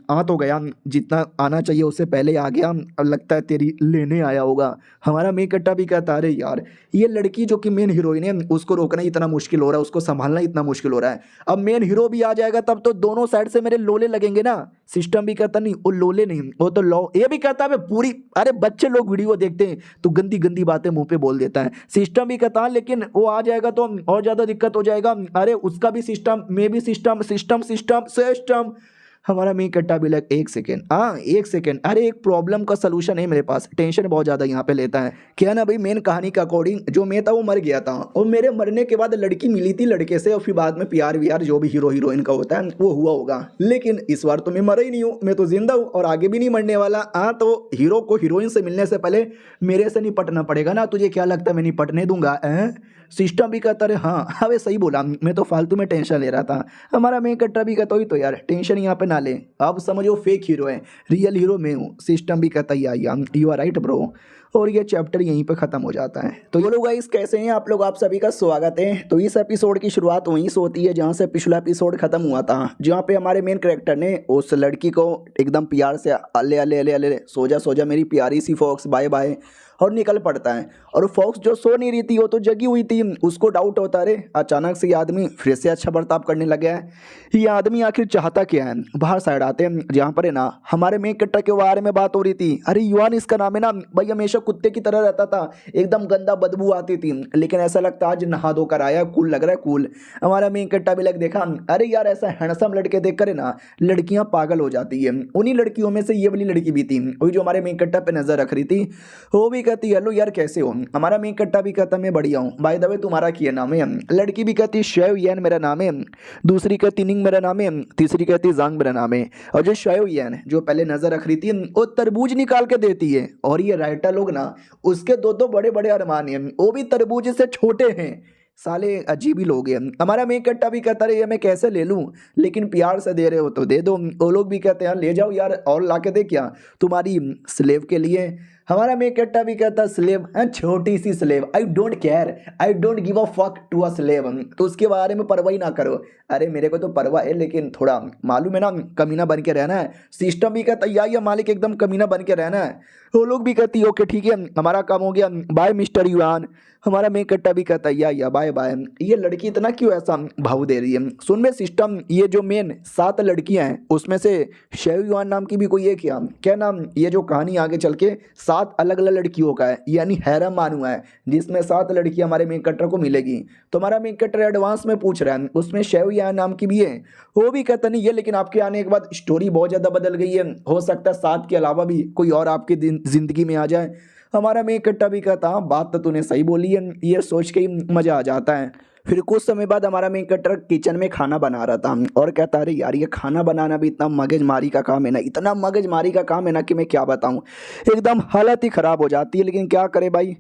आ तो गया, जितना आना चाहिए उससे पहले आ गया, अब लगता है तेरी लेने आया होगा। हमारा मेन कट्टा भी कहता अरे यार ये लड़की जो कि मेन हीरोइन है उसको रोकना इतना मुश्किल हो रहा है, उसको संभालना इतना मुश्किल हो रहा है, अब मेन हीरो भी आ जाएगा तब तो दोनों साइड से मेरे लोले लगेंगे ना। सिस्टम भी कहता नहीं वो लोले नहीं वो तो लो। ये भी कहता है पूरी, अरे बच्चे लोग वीडियो देखते हैं तो गंदी गंदी बातें मुंह पे बोल देता है। सिस्टम भी कहता है लेकिन वो आ जाएगा तो और ज्यादा दिक्कत हो जाएगा, अरे उसका भी सिस्टम में भी सिस्टम सिस्टम सिस्टम सिस्टम। हमारा मेन कट्टा भी लग एक सेकेंड, अरे एक प्रॉब्लम का सलूशन है मेरे पास, टेंशन बहुत ज़्यादा यहाँ पे लेता है। क्या ना भाई मेन कहानी के अकॉर्डिंग जो मैं था वो मर गया था और मेरे मरने के बाद लड़की मिली थी लड़के से और फिर बाद में प्यार व्यार जो भी हीरो हीरोइन का होता है वो हुआ होगा, लेकिन इस बार तो मैं मरा ही नहीं हूँ, मैं तो जिंदा हूँ और आगे भी नहीं मरने वाला। हाँ तो हीरो को हीरोइन से मिलने से पहले मेरे से निपटना पड़ेगा ना, तुझे क्या लगता है मैं निपटने दूंगा। सिस्टम भी कहता रहे हाँ अबे सही बोला, मैं तो फालतू में टेंशन ले रहा था। हमारा मेन कट्टा भी कहता ही तो यार टेंशन यहाँ पे ना ले, अब समझो फेक हीरो है, रियल हीरो मैं हूँ। सिस्टम भी कहता है या यू आर राइट ब्रो। और ये चैप्टर यहीं पे ख़त्म हो जाता है। तो बोलो गाइस कैसे हैं आप लोग, आप सभी का स्वागत है। तो इस एपिसोड की शुरुआत वहीं से होती है जहाँ से पिछला एपिसोड खत्म हुआ था, जहाँ पे हमारे मेन कैरेक्टर ने उस लड़की को एकदम प्यार से अले अले अले अले सो जा मेरी प्यारी सी फॉक्स बाय बाय, और निकल पड़ता है। और फॉक्स जो सो नहीं रही थी वो तो जगी हुई थी, उसको डाउट होता है अरे अचानक से ये आदमी फिर से अच्छा बर्ताव करने लग गया है, ये आदमी आखिर चाहता क्या है। बाहर साइड आते हैं जहाँ पर है ना हमारे मेन कैरेक्टर के बारे में बात हो रही थी। अरे युवान इसका नाम है ना भाई, हमेशा कुत्ते की तरह रहता था, एकदम गंदा बदबू आती थी, लेकिन ऐसा लगता आज नहा धोकर आया, कूल लग रहा है कूल। हमारा मेन कैरेक्टर भी लग देखा, अरे यार ऐसा हैंडसम लड़के देख कर है ना लड़कियां पागल हो जाती है। उन्हीं लड़कियों में से ये वाली लड़की भी थी, वही जो हमारे मेन कैरेक्टर पे नजर रख रही थी। वो भी कहती हेलो यार कैसे हो। हमारा मेन कैरेक्टर भी कहता मैं बढ़िया हूँ, बाय द वे तुम्हारा क्या नाम है। लड़की भी कहती शेव यन मेरा नाम है, दूसरी कहती निंग मेरा नाम है, तीसरी कहती जांग मेरा नाम है। और जो शेव यन जो पहले नजर रख रही थी वो तरबूज निकाल के देती है, और ये राइटर लोग ना उसके दो दो बड़े बड़े अरमान हैं, वो भी तरबूज से छोटे हैं। साले अजीब ही लोग हैं। हमारा मेन कट्टा भी कहता रहे ये मैं कैसे ले लूं, लेकिन प्यार से दे रहे हो तो दे दो। वो लोग भी कहते हैं ले जाओ यार और ला के दे क्या तुम्हारी स्लेव के लिए। हमारा मेन कट्टा भी कहता स्लेव है, छोटी सी slave, I don't care, I don't give a fuck to a slave, तो उसके बारे में परवाह ही ना करो। अरे मेरे को तो परवाह है, लेकिन थोड़ा मालूम है ना कमीना बन के रहना है। सिस्टम भी कहता या मालिक एकदम कमीना बन के रहना है। वो लोग भी कहती ओके ठीक है हमारा काम हो गया, बाय मिस्टर युवान। हमारा मेन कट्टा भी कहता या बाय बाय। ये लड़की इतना क्यों ऐसा भाव दे रही है। सुन में सिस्टम, ये जो मेन 7 लड़कियां हैं उसमें से शेव युवान नाम की भी कोई एक क्या नाम, ये जो कहानी आगे चल के 7 अलग अलग लड़कियों का है, यानी हैरम मानू है जिसमें 7 लड़कियां हमारे मेन कट्टर को मिलेगी। तो हमारा मेन कट्टर एडवांस में पूछ रहा है उसमें शेव युवान नाम की भी है। वो भी कहता नहीं है, लेकिन आपके आने के बाद स्टोरी बहुत ज़्यादा बदल गई है, हो सकता है 7 के अलावा भी कोई और आपकी जिंदगी में आ जाए। हमारा मेन कट्टा भी कहता हाँ बात तो तूने सही बोली है, ये सोच के ही मज़ा आ जाता है। फिर कुछ समय बाद हमारा मेन कट्टर किचन में खाना बना रहा था और कहता अरे यार ये खाना बनाना भी इतना मगजमारी का काम है ना, इतना मगजमारी का काम है ना कि मैं क्या बताऊं, एकदम हालत ही ख़राब हो जाती है। लेकिन क्या करे भाई,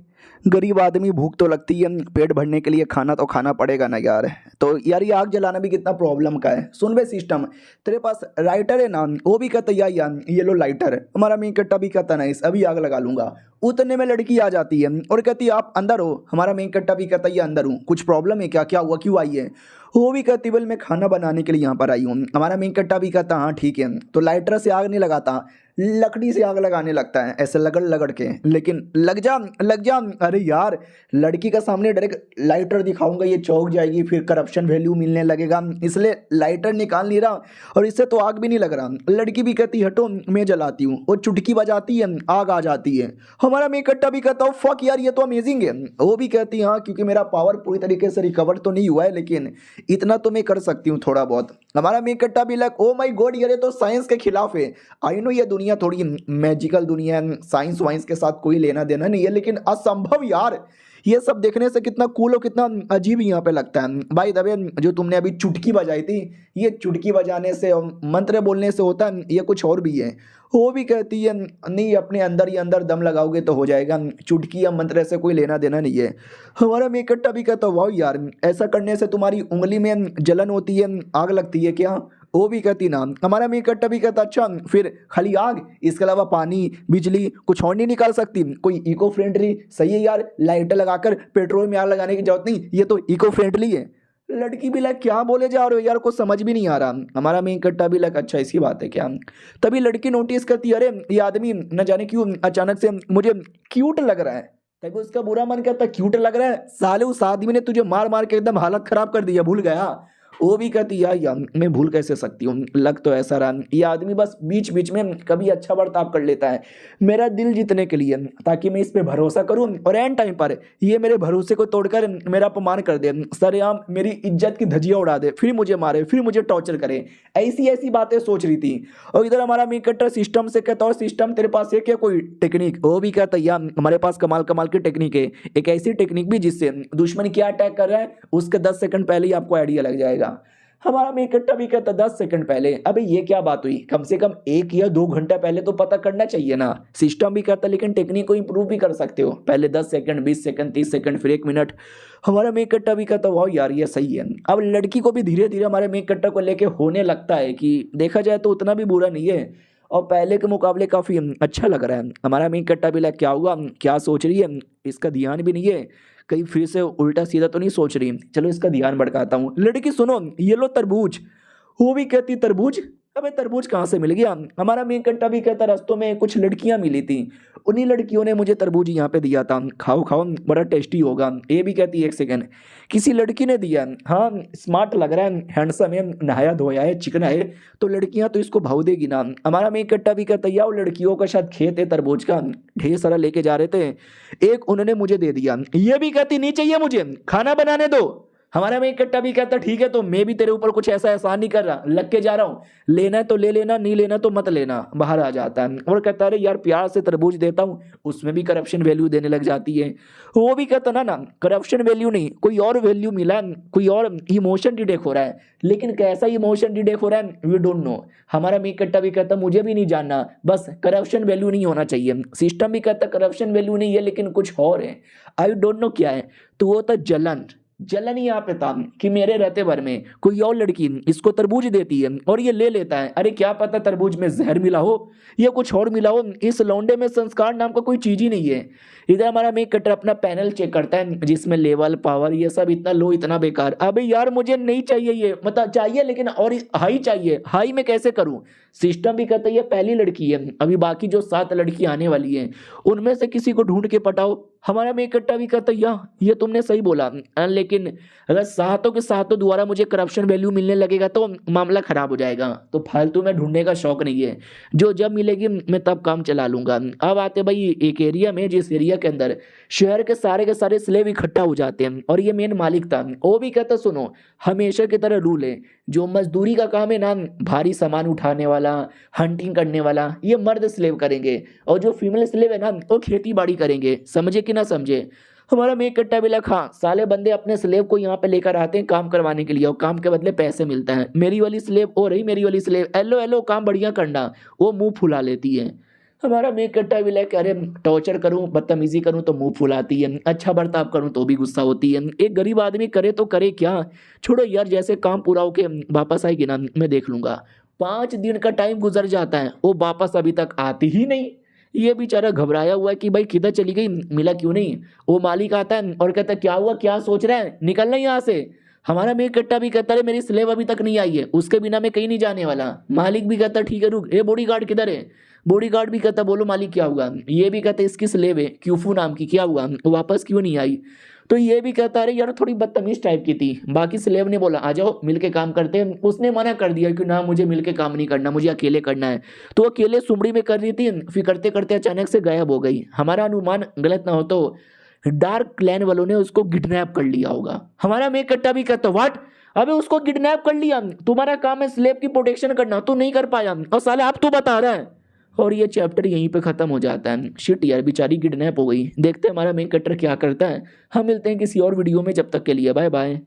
गरीब आदमी, भूख तो लगती है, पेट भरने के लिए खाना तो खाना पड़ेगा ना यार। तो यार ये आग जलाना भी कितना प्रॉब्लम का है। सुन बे सिस्टम, तेरे पास राइटर है ना, वो भी कहता यार ये लो लाइटर। हमारा मेन कट्टा भी कहता ना इस अभी आग लगा लूंगा। उतने में लड़की आ जाती है और कहती है आप अंदर हो। हमारा मेन कट्टा भी कहता है अंदर हूँ, कुछ प्रॉब्लम है क्या, क्या हुआ, क्यों आई है। वो भी कहती बोल मैं खाना बनाने के लिए यहाँ पर आई हूँ। हमारा मेन कट्टा भी कहता हाँ ठीक है। तो लाइटर से आग नहीं लगाता, लकड़ी से आग लगाने लगता है ऐसे लगड़ लगड़ के, लेकिन लग जा। अरे यार लड़की का सामने डायरेक्ट लाइटर दिखाऊंगा ये चौंक जाएगी, फिर करप्शन वैल्यू मिलने लगेगा, इसलिए लाइटर निकाल नहीं रहा और इससे तो आग भी नहीं लग रहा। लड़की भी कहती हटो मैं जलाती हूँ, वो चुटकी बजाती है आग आ जाती है। हमारा मेन कट्टा भी कहता हूँ फक यार ये तो अमेजिंग है। वो भी कहती हाँ क्योंकि मेरा पावर पूरी तरीके से रिकवर तो नहीं हुआ है, लेकिन इतना तो मैं कर सकती हूँ थोड़ा बहुत। हमारा मेन कट्टा भी लाइक ओ माई गॉड ये तो साइंस के खिलाफ है। आई नो ये दुनिया थोड़ी मैजिकल दुनिया है, साइंस वाइंस के साथ कोई लेना देना नहीं है, लेकिन असंभव यार ये सब देखने से कितना कूल और कितना अजीब यहाँ पे लगता है। भाई दबे जो तुमने अभी चुटकी बजाई थी, ये चुटकी बजाने से और मंत्र बोलने से होता है, ये कुछ और भी है। वो भी कहती है नहीं अपने अंदर ही अंदर दम लगाओगे तो हो जाएगा, चुटकी या मंत्र से कोई लेना देना नहीं है। हमारा मेकट्टा भी कहता वाह यार ऐसा करने से तुम्हारी उंगली में जलन होती है, आग लगती है क्या। वो भी कहती ना। हमारा मेकट्टा भी कहता अच्छा फिर खाली आग, इसके अलावा पानी बिजली कुछ और नहीं निकाल सकती, कोई इको फ्रेंडली सही है यार, लाइटर लगाकर पेट्रोल में आग लगाने की जरूरत नहीं, ये तो इको फ्रेंडली है। लड़की भी लाइक क्या बोले जा रहे हो यार, कुछ समझ भी नहीं आ रहा। हमारा मेन कट्टा भी लाइक अच्छा इसकी बात है क्या। तभी लड़की नोटिस करती है अरे ये आदमी न जाने क्यों अचानक से मुझे क्यूट लग रहा है। तभी उसका बुरा मन करता क्यूट लग रहा है, साले उस आदमी ने तुझे मार मार के एकदम हालत खराब कर दिया, भूल गया। वो भी कहती यार मैं भूल कैसे सकती हूँ, लग तो ऐसा रहा ये आदमी बस बीच बीच में कभी अच्छा बर्ताव कर लेता है मेरा दिल जीतने के लिए, ताकि मैं इस पे भरोसा करूँ और एंड टाइम पर ये मेरे भरोसे को तोड़कर मेरा अपमान कर दे, सरेआम मेरी इज्जत की धज्जियां उड़ा दे, फिर मुझे मारे, फिर मुझे टॉर्चर करे। ऐसी ऐसी बातें सोच रही थी। और इधर हमारा मेन कट्टर सिस्टम से कहता और सिस्टम तेरे पास है क्या कोई टेक्निक। वो भी कहता यार हमारे पास कमाल कमाल की टेक्निक है, एक ऐसी टेक्निक भी जिससे दुश्मन क्या अटैक कर रहा है उसके 10 सेकंड पहले ही आपको आइडिया लग जाएगा। हमारा मेन कट्टा भी कहता 10 सेकंड पहले, अबे ये क्या बात हुई, कम से कम 1 या 2 घंटा पहले तो पता करना चाहिए ना। सिस्टम भी कहता लेकिन टेक्निक को इंप्रूव भी कर सकते हो, पहले 10 सेकंड 20 सेकंड 30 सेकंड फिर 1 मिनट। हमारा मेन कट्टा भी कहता वाह यार ये सही है। अब लड़की को भी धीरे धीरे हमारे मेन कट्टा को लेके होने लगता है कि देखा जाए तो उतना भी बुरा नहीं है और पहले के मुकाबले काफी अच्छा लग रहा है। हमारा मेन कट्टा भी लग क्या हुआ, क्या सोच रही है, इसका ध्यान भी नहीं है कहीं फिर से उल्टा सीधा तो नहीं सोच रही, चलो इसका ध्यान भटकाता हूँ। लड़की सुनो ये लो तरबूज। वो भी कहती तरबूज, अबे तरबूज कहाँ से मिल गया? हमारा मेन कट्टा भी कहता रास्तों में कुछ लड़कियां मिली थी, उन्हीं लड़कियों ने मुझे तरबूज यहाँ पे दिया था, खाओ खाओ बड़ा टेस्टी होगा। ये भी कहती है एक सेकंड, किसी लड़की ने दिया, हाँ स्मार्ट लग रहा है, हैंडसम है, नहाया धोया है, चिकना है, तो लड़कियां तो इसको भाव देगी ना। हमारा मेन कट्टा भी कहता यार लड़कियों का शायद खेत है तरबूज का, ढेर सारा लेके जा रहे थे, एक उन्होंने मुझे दे दिया। ये भी कहती नहीं चाहिए मुझे, खाना बनाने दो। हमारा में इकट्ठा भी कहता ठीक है, तो मैं भी तेरे ऊपर कुछ ऐसा एहसान नहीं कर रहा, लग के जा रहा हूँ, लेना है तो ले लेना, नहीं लेना तो मत लेना। बाहर आ जाता है और कहता है यार प्यार से तरबूज देता हूँ, उसमें भी करप्शन वैल्यू देने लग जाती है। वो भी कहता ना करप्शन वैल्यू नहीं, कोई और वैल्यू मिला, कोई और इमोशन डिटेक्ट हो रहा है, लेकिन कैसा इमोशन डिटेक्ट हो रहा है वी डोंट नो। हमारा में इकट्ठा भी कहता मुझे भी नहीं जानना, बस करप्शन वैल्यू नहीं होना चाहिए। सिस्टम भी कहता करप्शन वैल्यू नहीं है लेकिन कुछ और है, आई डोंट नो क्या है। तो वो था जलन। जलन यहाँ पे था कि मेरे रहते भर में कोई और लड़की इसको तरबूज देती है और ये ले लेता है। अरे क्या पता तरबूज में जहर मिला हो या कुछ और मिला हो, इस लौंडे में संस्कार नाम का कोई चीज ही नहीं है। इधर हमारा मेक कटर अपना पैनल चेक करता है जिसमें लेवल पावर ये सब इतना लो इतना बेकार। अबे यार मुझे नहीं चाहिए ये, मतलब चाहिए लेकिन और हाई चाहिए, हाई में कैसे करूं। सिस्टम भी कहता है ये पहली लड़की है, अभी बाकी जो 7 लड़की आने वाली हैं उनमें से किसी को ढूंढ के पटाओ। हमारा मेक कट्टा भी कहता है ये तुमने सही बोला, लेकिन अगर सातों के सातों द्वारा मुझे करप्शन वैल्यू मिलने लगेगा तो मामला खराब हो जाएगा, तो फालतू में ढूंढने का शौक नहीं है, जो जब मिलेगी मैं तब काम चला लूंगा। अब आते भाई एक एरिया में जिस एरिया के अंदर शहर के सारे स्लेव इकट्ठा हो जाते हैं और ये मेन मालिक था। वो भी कहता सुनो हमेशा की तरह रूल है, जो मजदूरी का काम है ना, भारी सामान उठाने वाला, हंटिंग करने वाला, ये मर्द स्लेव करेंगे, और जो फीमेल स्लेव है ना वो खेती बाड़ी करेंगे। समझे कि ना समझे। हमारा मेक कट्टा भी लगा हाँ साले बंदे अपने स्लेव को यहाँ पे लेकर आते हैं काम करवाने के लिए और काम के बदले पैसे मिलता है। मेरी वाली स्लेव ओ रही, मेरी वाली स्लेव एलो एलो काम बढ़िया करना, वो मुंह फुला लेती है। हमारा मेक कट्टा भी लाइक अरे टॉर्चर करूं बदतमीजी करूं तो मुंह फुलाती है, अच्छा बर्ताव करूं तो भी गुस्सा होती है। एक गरीब आदमी करे तो करे क्या, छोड़ो यार जैसे काम पूरा होके वापस आएगी ना मैं देख लूंगा। 5 दिन का टाइम गुजर जाता है, वो वापस अभी तक आती ही नहीं। ये बेचारा घबराया हुआ है कि भाई किधर चली गई, मिला क्यों नहीं। वो मालिक आता है और कहता है क्या हुआ, क्या सोच रहा है, निकलना यहाँ से। हमारा मेक कट्टा भी कहता है मेरी स्लेव अभी तक नहीं आई है, उसके बिना मैं कहीं नहीं जाने वाला। मालिक भी कहता ठीक है रुक, ए बॉडी गार्ड किधर है। बॉडी गार्ड भी कहता बोलो मालिक क्या हुआ। ये भी कहता इसकी स्लेव है क्यूफू नाम की, क्या हुआ वो वापस क्यों नहीं आई। तो ये भी कहता अरे यार थोड़ी बदतमीज टाइप की थी। बाकी स्लेव ने बोला आ जाओ मिलके काम करते हैं, उसने मना कर दिया कि ना मुझे मिलके काम नहीं करना, मुझे अकेले करना है। तो अकेले सुमड़ी में कर रही थी, फिर करते करते अचानक से गायब हो गई। हमारा अनुमान गलत ना हो तो डार्क क्लैन वालों ने उसको किडनैप कर लिया होगा। हमारा मेक कट्टा भी कहता व्हाट, अबे उसको किडनैप कर लिया, तुम्हारा काम है स्लेव की प्रोटेक्शन करना, तू नहीं कर पाया और साले आप तो बता रहा है। और ये चैप्टर यहीं पे खत्म हो जाता है। शिट यार बेचारी किडनैप हो गई। देखते हैं हमारा मेन कटर क्या करता है। हम मिलते हैं किसी और वीडियो में, जब तक के लिए बाय बाय।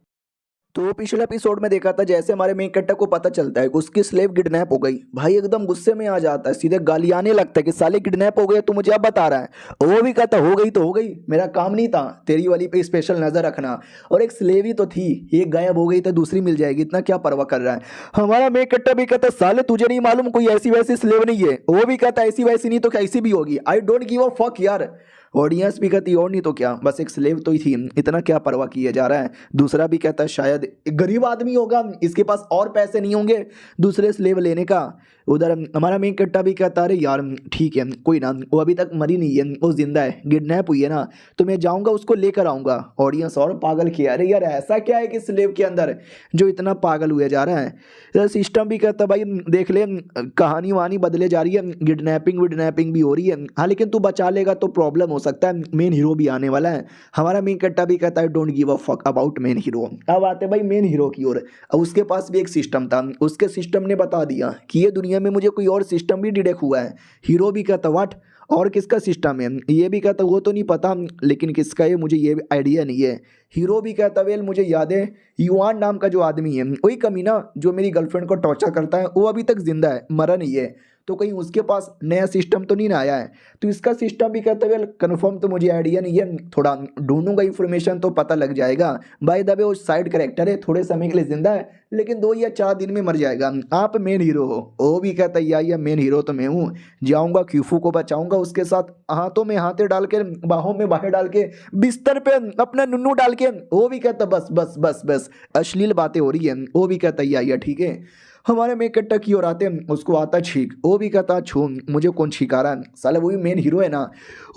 तो पिछले एपिसोड में देखा था जैसे हमारे मेन कट्टा को पता चलता है कि उसकी स्लेव किडनैप हो गई, भाई एकदम गुस्से में आ जाता है, सीधे गालियाने लगता है कि साले किडनैप हो गए तो मुझे अब बता रहा है। वो भी कहता हो गई तो हो गई, मेरा काम नहीं था तेरी वाली पे स्पेशल नजर रखना, और एक स्लेव ही तो थी, एक गायब हो गई तो दूसरी मिल जाएगी, इतना क्या परवाह कर रहा है। हमारा मेन कट्टा भी कहता साले तुझे नहीं मालूम कोई ऐसी वैसी स्लेव नहीं है। वो भी कहता ऐसी वैसी नहीं तो कैसी भी होगी, आई डोंट गिव अ फक यार। ऑडियंस भी कहती और नहीं तो क्या, बस एक स्लेव तो ही थी, इतना क्या परवाह किया जा रहा है। दूसरा भी कहता है शायद एक गरीब आदमी होगा, इसके पास और पैसे नहीं होंगे दूसरे स्लेव लेने का। उधर हमारा मेन कट्टा भी कहता अरे यार ठीक है कोई ना, वो अभी तक मरी नहीं है, वो जिंदा है, किडनैप हुई है ना, तो मैं जाऊंगा उसको लेकर आऊंगा। ऑडियंस और पागल किया, अरे यार ऐसा क्या है कि स्लेव के अंदर जो इतना पागल हुए जा रहा है। सिस्टम भी कहता भाई देख ले कहानी वहानी बदले जा रही है, किडनैपिंग भी हो रही है, हाँ लेकिन तू बचा लेगा तो प्रॉब्लम हो सकता है, मेन हीरो भी आने वाला है। हमारा मेन कट्टा भी कहता है don't give a fuck about main hero. अब आते भाई मेन हीरो की ओर। अब उसके पास भी एक सिस्टम था, उसके सिस्टम ने बता दिया कि ये दुनिया में मुझे कोई और सिस्टम भी डिटेक्ट हुआ है। हीरो भी कहता व्हाट, और किसका सिस्टम है। ये भी कहता वो तो नहीं पता लेकिन किसका है मुझे ये आइडिया नहीं है। हीरो भी कहता वेल मुझे याद है युवान नाम का जो आदमी है, वही कमीना जो मेरी गर्लफ्रेंड को टॉर्चर करता है, वो अभी तक जिंदा है, मरा नहीं है, तो कहीं उसके पास नया सिस्टम तो नहीं ना आया है। तो इसका सिस्टम भी कहता है कन्फर्म तो मुझे आइडिया नहीं है, थोड़ा ढूंढूंगा इन्फॉर्मेशन तो पता लग जाएगा। बाय द वे वो साइड कैरेक्टर है, थोड़े समय के लिए जिंदा है लेकिन 2 या 4 दिन में मर जाएगा। आप मेन हीरो हो। वो भी कहता है या मेन हीरो तो मैं हूँ, जाऊँगा क्यूफू को बचाऊँगा, उसके साथ हाथों में हाथे डाल के बाहों में बाहें डाल के बिस्तर पे अपना नुन्नू डाल के। वो भी कहता बस बस बस बस, अश्लील बातें हो रही है। वो भी कहता है या ठीक है। हमारे में कट्टा की ओर आते हैं, उसको आता छींक, वो भी कहता छू मुझे कौन छींका रहा है, साला वही मेन हीरो है ना,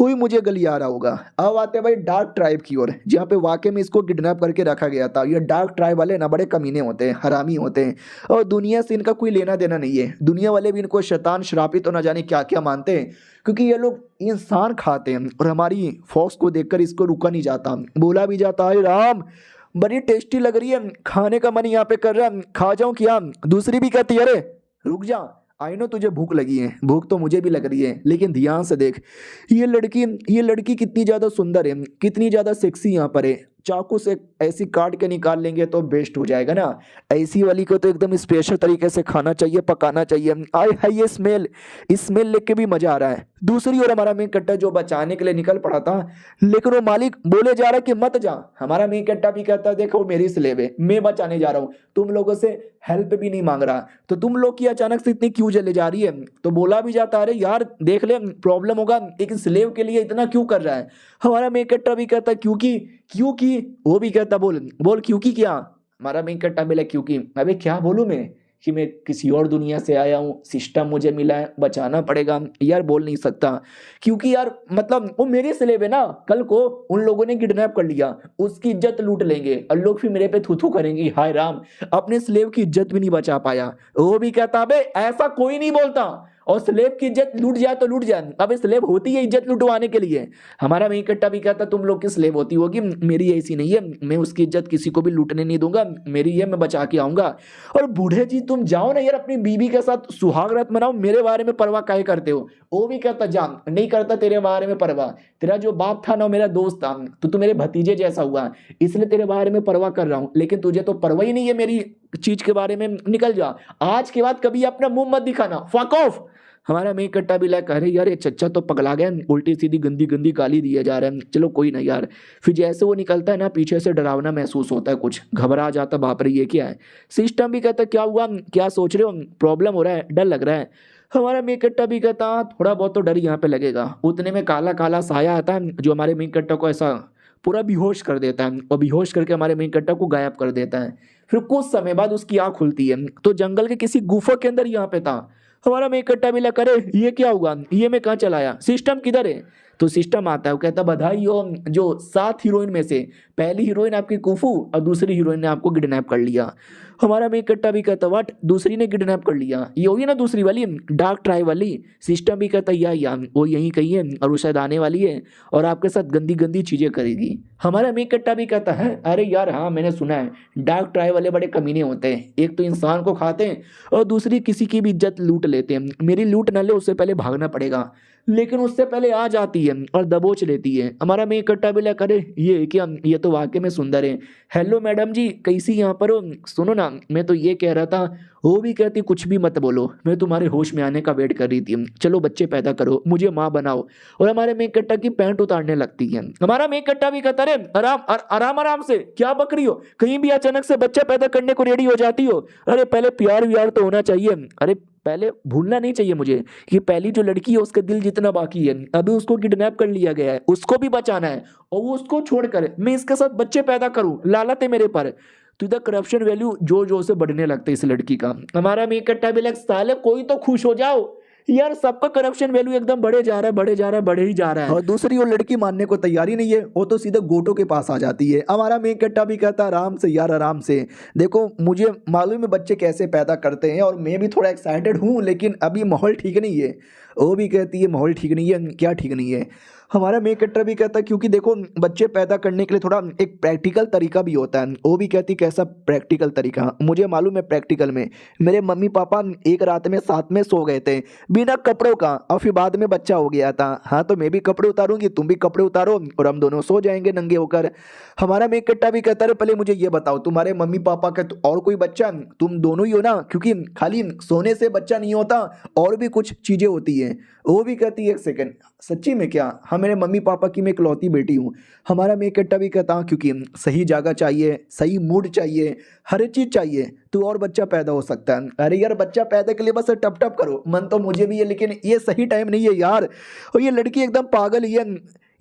वही मुझे गलिया रहा होगा। अब आते हैं भाई डार्क ट्राइब की ओर, जहाँ पे वाकई में इसको किडनैप करके रखा गया था। ये डार्क ट्राइब वाले ना बड़े कमीने होते हैं, हरामी होते हैं, और दुनिया से इनका कोई लेना देना नहीं है। दुनिया वाले भी इनको शैतान श्रापित तो ना जाने क्या क्या मानते हैं, क्योंकि ये लोग इंसान खाते हैं। और हमारी फौज को देखकर इसको रुका नहीं जाता, बोला भी जाता है राम बड़ी टेस्टी लग रही है, खाने का मन यहाँ पे कर रहा है, खा जाऊं क्या। दूसरी भी कहती है अरे रुक जा, आई नो तुझे भूख लगी है, भूख तो मुझे भी लग रही है, लेकिन ध्यान से देख ये लड़की कितनी ज़्यादा सुंदर है, कितनी ज़्यादा सेक्सी यहाँ पर है। चाकू से ऐसी काट के निकाल लेंगे तो बेस्ट हो जाएगा ना। ऐसी वाली को तो एकदम स्पेशल तरीके से खाना चाहिए, पकाना चाहिए। आय हाय ये स्मेल लेके भी मजा आ रहा है। दूसरी ओर हमारा मेन कट्टा जो बचाने के लिए निकल पड़ा था, लेकिन वो मालिक बोले जा रहा है कि मत जा। हमारा मेन कट्टा भी कहता है देखो मेरी स्लेव है, मैं बचाने जा रहा हूँ, तुम लोगों से हेल्प भी नहीं मांग रहा, तो तुम लोग की अचानक से इतनी क्यों जले जा रही है। तो बोला भी जाता है अरे यार देख ले प्रॉब्लम होगा, एक स्लेव के लिए इतना क्यों कर रहा है। हमारा मेन कट्टा भी कहता है क्योंकि वो भी कहता बोल बोल क्योंकि क्या। हमारा मेन कट्टा बोला क्योंकि अबे क्या बोलूं मैं कि मैं किसी और दुनिया से आया हूँ, सिस्टम मुझे मिला है, बचाना पड़ेगा। यार बोल नहीं सकता क्योंकि यार मतलब वो मेरे स्लेव है ना, कल को उन लोगों ने किडनैप कर लिया, उसकी इज्जत लूट लेंगे और लोग फिर मेरे पे थू थू करेंगे। हाय राम, अपने स्लेव की इज्जत भी नहीं बचा पाया। वो भी कहता बे ऐसा कोई नहीं बोलता, और स्लेब की इज्जत लूट जाए तो लूट जाए, अब स्लेब होती है इज्जत लुटवाने के लिए। हमारा मेन कट्टा भी कहता तुम लोग की स्लेब होती होगी, मेरी ऐसी नहीं है, मैं उसकी इज्जत किसी को भी लूटने नहीं दूंगा, मेरी है मैं बचा के आऊंगा। और बूढ़े जी तुम जाओ ना यार अपनी बीवी के साथ सुहाग रात मनाओ, मेरे बारे में परवाह काहे करते हो। वो भी कहता जा नहीं करता तेरे बारे में परवाह, तेरा जो बाप था ना मेरा दोस्त था, तो तू मेरे भतीजे जैसा हुआ, इसलिए तेरे बारे में परवाह कर रहा हूं, लेकिन तुझे तो परवाह ही नहीं है मेरी चीज के बारे में, निकल जा, आज के बाद कभी अपना मुंह मत दिखाना, फक ऑफ। हमारा मेन कट्टा भी लाइक अरे यार ये चच्चा तो पगला गया, उल्टी सीधी गंदी गंदी गाली दिया जा रहा है, चलो कोई ना यार। फिर जैसे वो निकलता है ना पीछे से डरावना महसूस होता है, कुछ घबरा जाता, बाप रे ये क्या है। सिस्टम भी कहता क्या हुआ, क्या सोच रहे हो, प्रॉब्लम हो रहा है, डर लग रहा है। हमारा मेन कट्टा भी कहता थोड़ा बहुत तो डर यहाँ पे लगेगा। उतने में काला काला साया आता है जो हमारे मेन कट्टा को ऐसा पूरा बेहोश कर देता है, और बेहोश करके हमारे मेन कट्टा को गायब कर देता है। फिर कुछ समय बाद उसकी आँख खुलती है तो जंगल के किसी गुफा के अंदर यहाँ पे था। हमारा मेन कट्टा भी लगा करे ये क्या हुआ, ये मैं कहाँ चला आया, सिस्टम किधर है। तो सिस्टम आता है, वो कहता बधाई हो, जो 7 हीरोइन में से पहली हीरोइन आपकी कुफू और दूसरी हीरोइन ने आपको किडनैप कर लिया। हमारा मेन कट्टा भी कहता व्हाट, दूसरी ने किडनैप कर लिया, ये होगी ना दूसरी वाली डार्क ट्राई वाली। सिस्टम भी कहता या वो यहीं कहीं है और वो शायद आने वाली है और आपके साथ गंदी गंदी चीजें करेगी। हमारा मेन कट्टा भी कहता है अरे यार हाँ मैंने सुना है डार्क ट्राई वाले बड़े कमीने होते हैं, एक तो इंसान को खाते हैं और दूसरी किसी की भी इज्जत लूट लेते हैं। मेरी लूट न ले उससे पहले भागना पड़ेगा, लेकिन उससे पहले आ जाती है और दबोच लेती है। हमारा मेन कट्टा भी करे ये क्या, ये तो वाकई में सुंदर है, हेलो मैडम जी कैसी यहाँ पर हो, सुनो ना मैं तो ये कह रहा था। वो भी कहती कुछ भी मत बोलो, मैं तुम्हारे होश में आने का वेट कर रही थी, चलो बच्चे पैदा करो, मुझे माँ बनाओ। और हमारे मेन कट्टा की पैंट उतारने लगती है। हमारा मेन कट्टा भी कहता है आराम आराम से क्या बक रही हो, कहीं भी अचानक से बच्चा पैदा करने को रेडी हो जाती हो। अरे पहले प्यार व्यार तो होना चाहिए, अरे पहले भूलना नहीं चाहिए मुझे कि पहली जो लड़की है उसका दिल जितना बाकी है, अभी उसको किडनैप कर लिया गया है, उसको भी बचाना है और वो उसको छोड़कर मैं इसके साथ बच्चे पैदा करूं, लालत है मेरे पर। तो इधर करप्शन वैल्यू जोर जोर से बढ़ने लगता है इस लड़की का। हमारा मेन कट्टा भी लग साले कोई तो खुश हो जाओ यार, सबका करप्शन वैल्यू एकदम बढ़े जा रहा है, बढ़े जा रहा है, बढ़े ही जा रहा है। और दूसरी वो लड़की मानने को तैयारी नहीं है, वो तो सीधे गोटो के पास आ जाती है। हमारा मेन कट्टा भी कहता है आराम से यार आराम से, देखो मुझे मालूम है बच्चे कैसे पैदा करते हैं और मैं भी थोड़ा एक्साइटेड हूँ, लेकिन अभी माहौल ठीक नहीं है। वो भी कहती है माहौल ठीक नहीं है, क्या ठीक नहीं है। हमारा मेन कट्टा भी कहता है क्योंकि देखो बच्चे पैदा करने के लिए थोड़ा एक प्रैक्टिकल तरीका भी होता है। वो भी कहती कैसा प्रैक्टिकल तरीका, मुझे मालूम है प्रैक्टिकल में मेरे मम्मी पापा एक रात में साथ में सो गए थे बिना कपड़ों का और फिर बाद में बच्चा हो गया था। हाँ तो मैं भी कपड़े उतारूंगी, तुम भी कपड़े उतारो और हम दोनों सो जाएंगे नंगे होकर। हमारा मेन कट्टा भी कहता है पहले मुझे ये बताओ तुम्हारे मम्मी पापा का और कोई बच्चा, तुम दोनों ही हो ना, क्योंकि खाली सोने से बच्चा नहीं होता और भी कुछ चीज़ें होती हैं। वो भी कहती है एक सेकंड सच्ची में क्या, हाँ मेरे मम्मी पापा की मैं इकलौती बेटी हूँ। हमारा मेन कट्टा भी कहता क्योंकि सही जगह चाहिए, सही मूड चाहिए, हर चीज़ चाहिए तो और बच्चा पैदा हो सकता है। अरे यार बच्चा पैदा के लिए बस टप टप करो, मन तो मुझे भी है लेकिन ये सही टाइम नहीं है यार। और ये लड़की एकदम पागल ही है,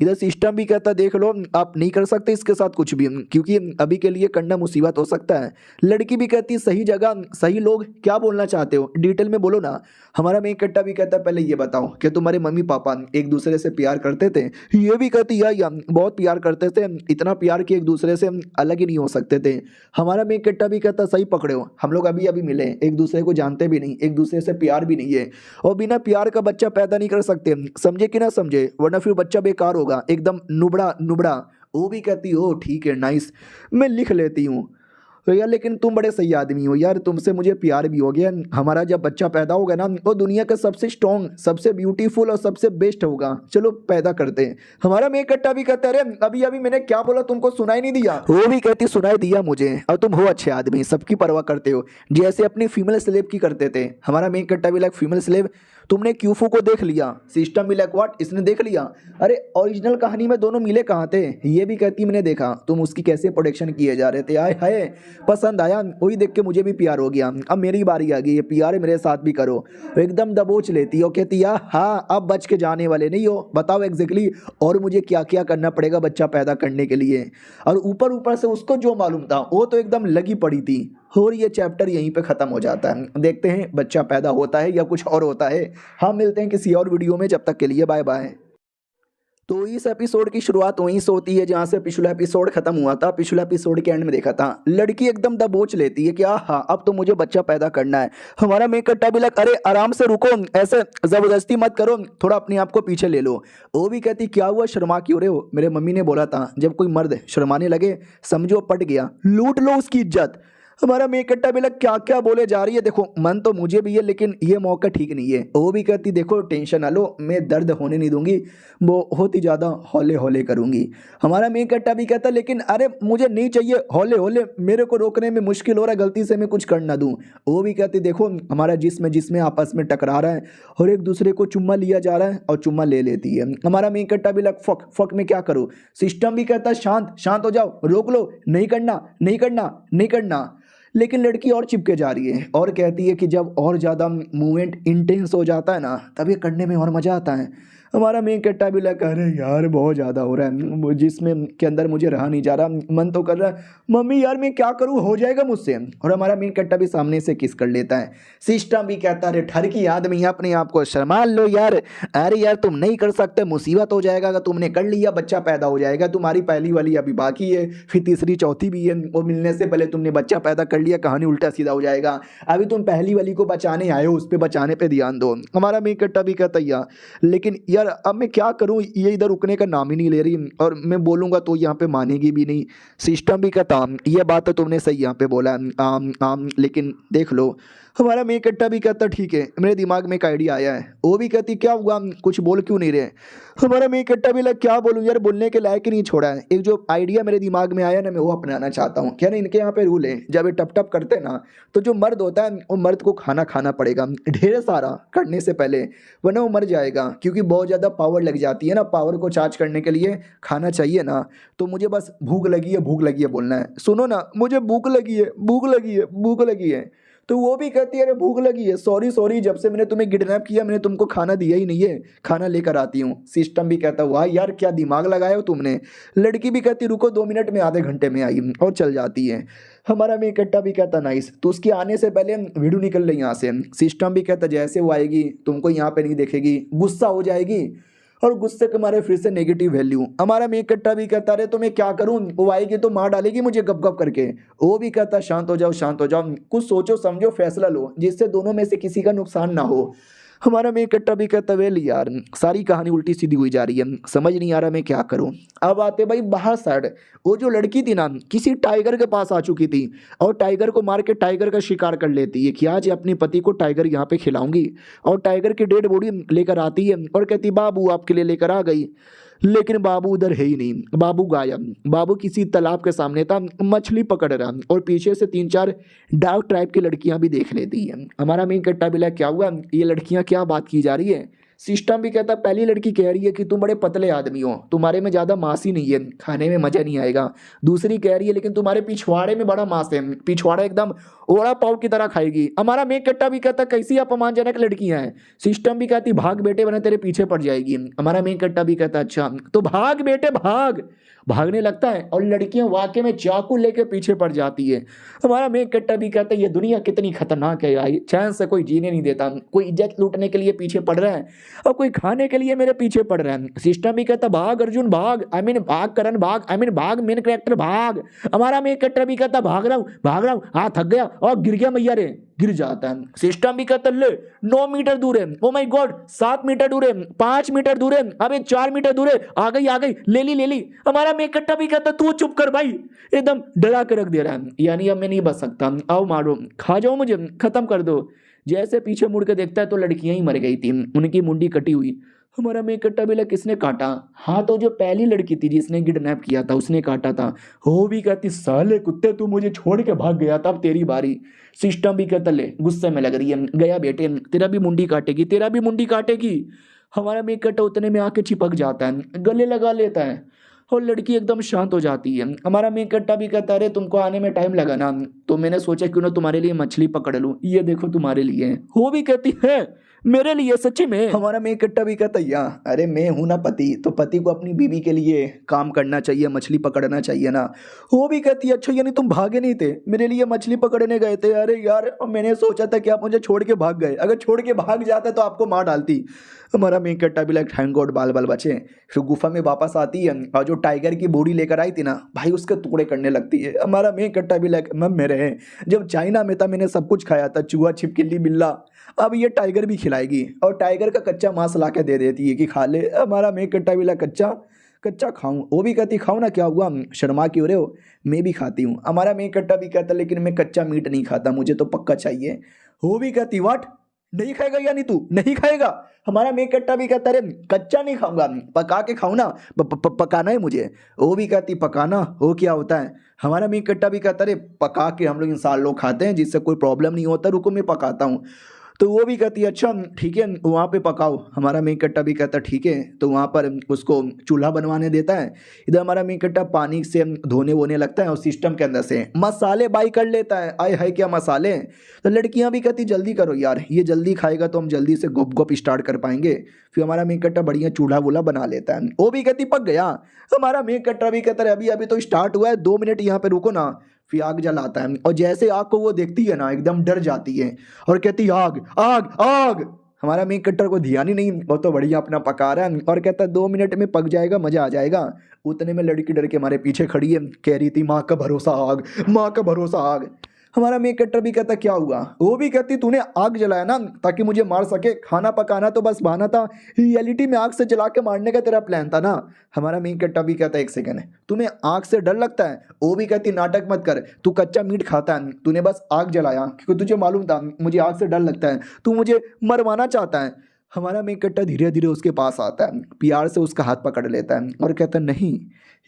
इधर सिस्टम भी कहता देख लो आप नहीं कर सकते इसके साथ कुछ भी, क्योंकि अभी के लिए करना मुसीबत हो सकता है। लड़की भी कहती सही जगह सही लोग, क्या बोलना चाहते हो डिटेल में बोलो ना। हमारा मेन कट्टा भी कहता पहले ये बताओ कि तुम्हारे मम्मी पापा एक दूसरे से प्यार करते थे। ये भी कहती या बहुत प्यार करते थे, इतना प्यार कि एक दूसरे से अलग ही नहीं हो सकते थे। हमारा मेन कट्टा भी कहता सही पकड़े हो, हम लोग अभी अभी मिले, एक दूसरे को जानते भी नहीं, एक दूसरे से प्यार भी नहीं है, और बिना प्यार का बच्चा पैदा नहीं कर सकते, समझे कि ना समझे, वरना फिर बच्चा बेकार होगा एकदम नुबड़ा नुबड़ा। वो भी कहती हो ठीक है नाइस, मैं लिख लेती हूँ। तो यार लेकिन तुम बड़े सही आदमी हो यार, तुमसे मुझे प्यार भी हो गया। हमारा जब बच्चा पैदा होगा ना वो दुनिया का सबसे स्ट्रॉन्ग, सबसे ब्यूटीफुल और सबसे बेस्ट होगा, चलो पैदा करते हैं। हमारा मेन कट्टा भी कहता है अरे अभी अभी मैंने क्या बोला तुमको सुनाई नहीं दिया। वो भी कहती सुनाई दिया मुझे, और तुम हो अच्छे आदमी, सबकी परवाह करते हो जैसे अपनी फीमेल स्लेव की करते थे। हमारा मेन कट्टा भी लाइक फीमेल स्लेव, तुमने क्यूफो को देख लिया। सिस्टम भी लाइक व्हाट, इसने देख लिया, अरे ओरिजिनल कहानी में दोनों मिले कहाँ थे। ये भी कहती मैंने देखा तुम उसकी कैसे प्रोटेक्शन किए जा रहे थे, आए हाय पसंद आया, वही देख के मुझे भी प्यार हो गया, अब मेरी बारी आ गई, ये प्यार मेरे साथ भी करो। एकदम दबोच लेती हो, कहती है हाँ अब बच के जाने वाले नहीं हो, बताओ एग्जैक्टली और मुझे क्या क्या करना पड़ेगा बच्चा पैदा करने के लिए। और ऊपर ऊपर से उसको जो मालूम था वो तो एकदम लगी पड़ी थी। और ये चैप्टर यहीं पे ख़त्म हो जाता है। देखते हैं बच्चा पैदा होता है या कुछ और होता है। हम मिलते हैं किसी और वीडियो में, जब तक के लिए बाय बाय। तो इस एपिसोड की शुरुआत वहीं से होती है जहाँ से पिछला एपिसोड खत्म हुआ था। पिछला एपिसोड के एंड में देखा था लड़की एकदम दबोच लेती है कि हाँ अब तो मुझे बच्चा पैदा करना है। हमारा मेन कट्टा भी लग अरे आराम से रुको, ऐसे जबरदस्ती मत करो, थोड़ा अपने आप को पीछे ले लो। वो भी कहती क्या हुआ शर्मा क्यों रहे हो, मेरे मम्मी ने बोला था जब कोई मर्द शर्माने लगे समझो पट गया, लूट लो उसकी इज्जत। हमारा मेन कट्टा भी लग क्या क्या बोले जा रही है, देखो मन तो मुझे भी है लेकिन ये मौका ठीक नहीं है। वो भी कहती देखो टेंशन ना लो, मैं दर्द होने नहीं दूंगी, बहुत ही ज़्यादा हौले हौले करूंगी। हमारा मेन कट्टा भी कहता लेकिन अरे मुझे नहीं चाहिए हौले हौले, मेरे को रोकने में मुश्किल हो रहा है, गलती से मैं कुछ कर ना दूँ। वो भी कहती देखो हमारा जिसमें आपस में टकरा रहा है और एक दूसरे को चुम्मा लिया जा रहा है और चुम्मा ले लेती है। हमारा मेन कट्टा भी लग फक फक में क्या करूँ। सिस्टम भी कहता शांत शांत हो जाओ, रोक लो, नहीं करना नहीं करना नहीं करना। लेकिन लड़की और चिपके जा रही है और कहती है कि जब और ज़्यादा मूवमेंट इंटेंस हो जाता है ना तब ये करने में और मज़ा आता है। हमारा मेन कट्टा भी लगा अरे यार बहुत ज़्यादा हो रहा है, जिसमें के अंदर मुझे रहा नहीं जा रहा, मन तो कर रहा है मम्मी यार मैं क्या करूँ हो जाएगा मुझसे। और हमारा मेन कट्टा भी सामने से किस कर लेता है। सिस्टम भी कहता है अरे ठर की आदमी अपने आप को शर्मा लो यार, अरे यार तुम नहीं कर सकते, मुसीबत हो जाएगा, अगर तुमने कर लिया बच्चा पैदा हो जाएगा, तुम्हारी पहली वाली अभी बाकी है, फिर तीसरी चौथी भी है, और मिलने से पहले तुमने बच्चा पैदा कर लिया, कहानी उल्टा सीधा हो जाएगा। अभी तुम पहली वाली को बचाने आए हो, उस पर बचाने पर ध्यान दो। हमारा मेन कट्टा भी कहता यार लेकिन यार अब मैं क्या करूं, ये इधर रुकने का नाम ही नहीं ले रही, और मैं बोलूंगा तो यहाँ पे मानेगी भी नहीं। सिस्टम भी कहता ये बात तो तुमने सही यहाँ पे बोला लेकिन देख लो। हमारा मेन कट्टा भी कहता ठीक है मेरे दिमाग में एक आइडिया आया है। वो भी कहती क्या हुआ, कुछ बोल क्यों नहीं रहे। हमारा मेन कट्टा भी लग क्या बोलूँ यार, बोलने के लायक ही नहीं छोड़ा है। एक जो आइडिया मेरे दिमाग में आया ना मैं वो अपनाना चाहता हूँ। क्या ना इनके यहाँ पे रूल है जब ये टप टप करते ना तो जो मर्द होता है वो मर्द को खाना खाना पड़ेगा ढेर सारा करने से पहले, वरना वो मर जाएगा, क्योंकि बहुत ज़्यादा पावर लग जाती है ना, पावर को चार्ज करने के लिए खाना चाहिए ना। तो मुझे बस भूख लगी है बोलना है, सुनो ना मुझे भूख लगी है भूख लगी है भूख लगी है। तो वो भी कहती है अरे भूख लगी है, सॉरी सॉरी जब से मैंने तुम्हें किडनैप किया मैंने तुमको खाना दिया ही नहीं है, खाना लेकर आती हूँ। सिस्टम भी कहता वाह यार क्या दिमाग लगाया हो तुमने। लड़की भी कहती रुको 2 मिनट में आधे घंटे में आई, और चल जाती है। हमारा मेन कट्टा भी कहता नाइस, तो उसके आने से पहले वीडियो निकल रही यहाँ से। सिस्टम भी कहता जैसे वो आएगी तुमको यहाँ पे नहीं देखेगी, गुस्सा हो जाएगी, और गुस्से के मारे फिर से नेगेटिव वैल्यू। हमारा मेन कट्टा भी कहता रहे तो मैं क्या करूं, वो आएगी तो मार डालेगी मुझे गप गप करके। वो भी कहता शांत हो जाओ शांत हो जाओ, कुछ सोचो समझो फैसला लो जिससे दोनों में से किसी का नुकसान ना हो। हमारा मेन कट्टा भी कहता वेल यार सारी कहानी उल्टी सीधी हुई जा रही है, समझ नहीं आ रहा मैं क्या करूं। अब आते भाई बाहर साइड, वो जो लड़की थी ना किसी टाइगर के पास आ चुकी थी और टाइगर को मार के टाइगर का शिकार कर लेती है कि आज अपने पति को टाइगर यहाँ पे खिलाऊंगी, और टाइगर की डेड बॉडी लेकर आती है और कहती बाबू आपके लिए लेकर आ गई। लेकिन बाबू उधर है ही नहीं, बाबू गायब। बाबू किसी तालाब के सामने था मछली पकड़ रहा, और पीछे से 3-4 डार्क टाइप की लड़कियां भी देख लेती हैं। हमारा मेन कट्टा बिला क्या हुआ, ये लड़कियां क्या बात की जा रही है, सिस्टम भी कहता पहली लड़की कह रही है कि तुम बड़े पतले आदमी हो, तुम्हारे में ज़्यादा मांस ही नहीं है, खाने में मज़ा नहीं आएगा। दूसरी कह रही है लेकिन तुम्हारे पिछवाड़े में बड़ा मांस है, पिछवाड़ा एकदम ओड़ा पाव की तरह खाएगी। हमारा मेक कट्टा भी कहता कैसी अपमानजनक लड़कियां हैं। सिस्टम भी कहती भाग बेटे वरना तेरे पीछे पड़ जाएगी। हमारा मेक कट्टा भी कहता अच्छा तो भाग बेटे भाग। भागने लगता है और लड़कियां वाकई में चाकू लेके पीछे पड़ जाती है। हमारा मेक कट्टा भी कहता है ये दुनिया कितनी खतरनाक है यार, चैन से कोई जीने नहीं देता, कोई इज्जत लूटने के लिए पीछे पड़ रहा है और कोई खाने के लिए मेरे पीछे पड़ रहा है। सिस्टम भी कहता भाग अर्जुन भाग, आई मीन भाग करण भाग, आई मीन भाग मेन कैरेक्टर भाग। हमारा मेक कट्टा भी कहता भाग रहा हूँ, हाँ थक गया और गिर गया मैया रे, गिर जाता है। सिस्टम भी कहता ले 9 मीटर दूर है, ओ माय गॉड 7 मीटर दूर है, 5 मीटर दूर है, अबे 4 मीटर दूर है, आ गई ले ली। हमारा मेक कट्टा भी कहता तू चुप कर भाई, एकदम डरा के रख दे रहा है, यानी अब मैं नहीं बच सकता, आओ मारो खा जाओ मुझे, खत्म कर दो। जैसे पीछे मुड़ के देखता है तो लड़कियां ही मर गई थी, उनकी मुंडी कटी हुई। हमारा मेक कट्टा भी किसने काटा? हाँ तो जो पहली लड़की थी जिसने किडनैप किया था उसने काटा था। वो भी कहती साले कुत्ते तू मुझे छोड़ के भाग गया था, अब तेरी बारी। सिस्टम भी कहता ले गुस्से में लग रही है, गया बेटे तेरा भी मुंडी काटेगी, तेरा भी मुंडी काटेगी। हमारा मेक कट्टा उतने में आके चिपक जाता है, गले लगा लेता है और लड़की एकदम शांत हो जाती है। हमारा मेक कट्टा भी कहता अरे तुमको आने में टाइम लगा ना, तो मैंने सोचा क्यों ना तुम्हारे लिए मछली पकड़ लूं, ये देखो तुम्हारे लिए। वो भी कहती है मेरे लिए सच्ची में। हमारा मेक कट्टा भी कहता अरे मैं हूं ना पति, तो पति को अपनी बीवी के लिए काम करना चाहिए, मछली पकड़ना चाहिए ना। वो भी कहती अच्छा यानी तुम भागे नहीं थे, मेरे लिए मछली पकड़ने गए थे? अरे यार मैंने सोचा था कि आप मुझे छोड़ के भाग गए, अगर छोड़ के भाग जाते तो आपको मार डालती। हमारा मेक कट्टा भी थैंक गॉड बाल बाल बचे। फिर गुफा में वापस आती है और जो टाइगर की बॉडी लेकर आई थी ना भाई उसके टुकड़े करने लगती है। हमारा मेक कट्टा भी मम मेरे हैं, जब चाइना में था मैंने सब कुछ खाया था, चूहा छिपकली बिल्ला, अब ये टाइगर भी खिलाएगी और टाइगर का कच्चा मांस ला के दे देती है कि खा ले। हमारा मेक कट्टा भी कच्चा खाऊं, वो भी कहती खाऊं ना, क्या हुआ शर्मा क्यों रहे हो, मैं भी खाती हूँ। हमारा मेक कट्टा भी कहता लेकिन मैं कच्चा मीट नहीं खाता, मुझे तो पक्का चाहिए। वो भी कहती वाट नहीं खाएगा यानी तू नहीं खाएगा? हमारा मेक कट्टा भी कहता अरे कच्चा नहीं खाऊंगा, पका के खाऊं ना, पकाना है मुझे। वो भी कहती पकाना वो क्या होता है? हमारा मेक कट्टा भी कहता अरे पका के हम लोग इंसान लोग खाते हैं जिससे कोई प्रॉब्लम नहीं होता, रुको मैं पकाता हूँ। तो वो भी कहती है अच्छा ठीक है वहाँ पे पकाओ। हमारा मेक कट्टा भी कहता ठीक है, तो वहाँ पर उसको चूल्हा बनवाने देता है। इधर हमारा मेक कट्टा पानी से धोने वोने लगता है और सिस्टम के अंदर से मसाले बाई कर लेता है। आए है क्या मसाले? तो लड़कियाँ भी कहती जल्दी करो यार, ये जल्दी खाएगा तो हम जल्दी से गुप गुप स्टार्ट कर पाएंगे। फिर हमारा मेक कट्टा बढ़िया चूल्हा वूल्हा बना लेता है। वो भी कहती पक गया। हमारा मेक कट्टा भी कहता है अभी अभी तो स्टार्ट हुआ है, 2 मिनट यहाँ पे रुको ना। फिर आग जलाता है और जैसे आग को वो देखती है ना एकदम डर जाती है और कहती आग आग आग। हमारा मेक कट्टर को ध्यान ही नहीं, वो तो बढ़िया अपना पका रहा है और कहता है 2 मिनट में पक जाएगा, मजा आ जाएगा। उतने में लड़की डर के हमारे पीछे खड़ी है, कह रही थी माँ का भरोसा आग, माँ का भरोसा आग। हमारा मेक कट्टर भी कहता क्या हुआ? वो भी कहती तूने आग जलाया ना ताकि मुझे मार सके, खाना पकाना तो बस बहाना था, रियलिटी में आग से जला के मारने का तेरा प्लान था ना। हमारा मेक कट्टा भी कहता एक सेकंड तुम्हें आग से डर लगता है? वो भी कहती नाटक मत कर, तू कच्चा मीट खाता है, तूने बस आग जलाया क्योंकि तुझे मालूम था मुझे आग से डर लगता है, तू मुझे मरवाना चाहता है। हमारा मेक कट्टा धीरे धीरे उसके पास आता है, प्यार से उसका हाथ पकड़ लेता है और कहता है नहीं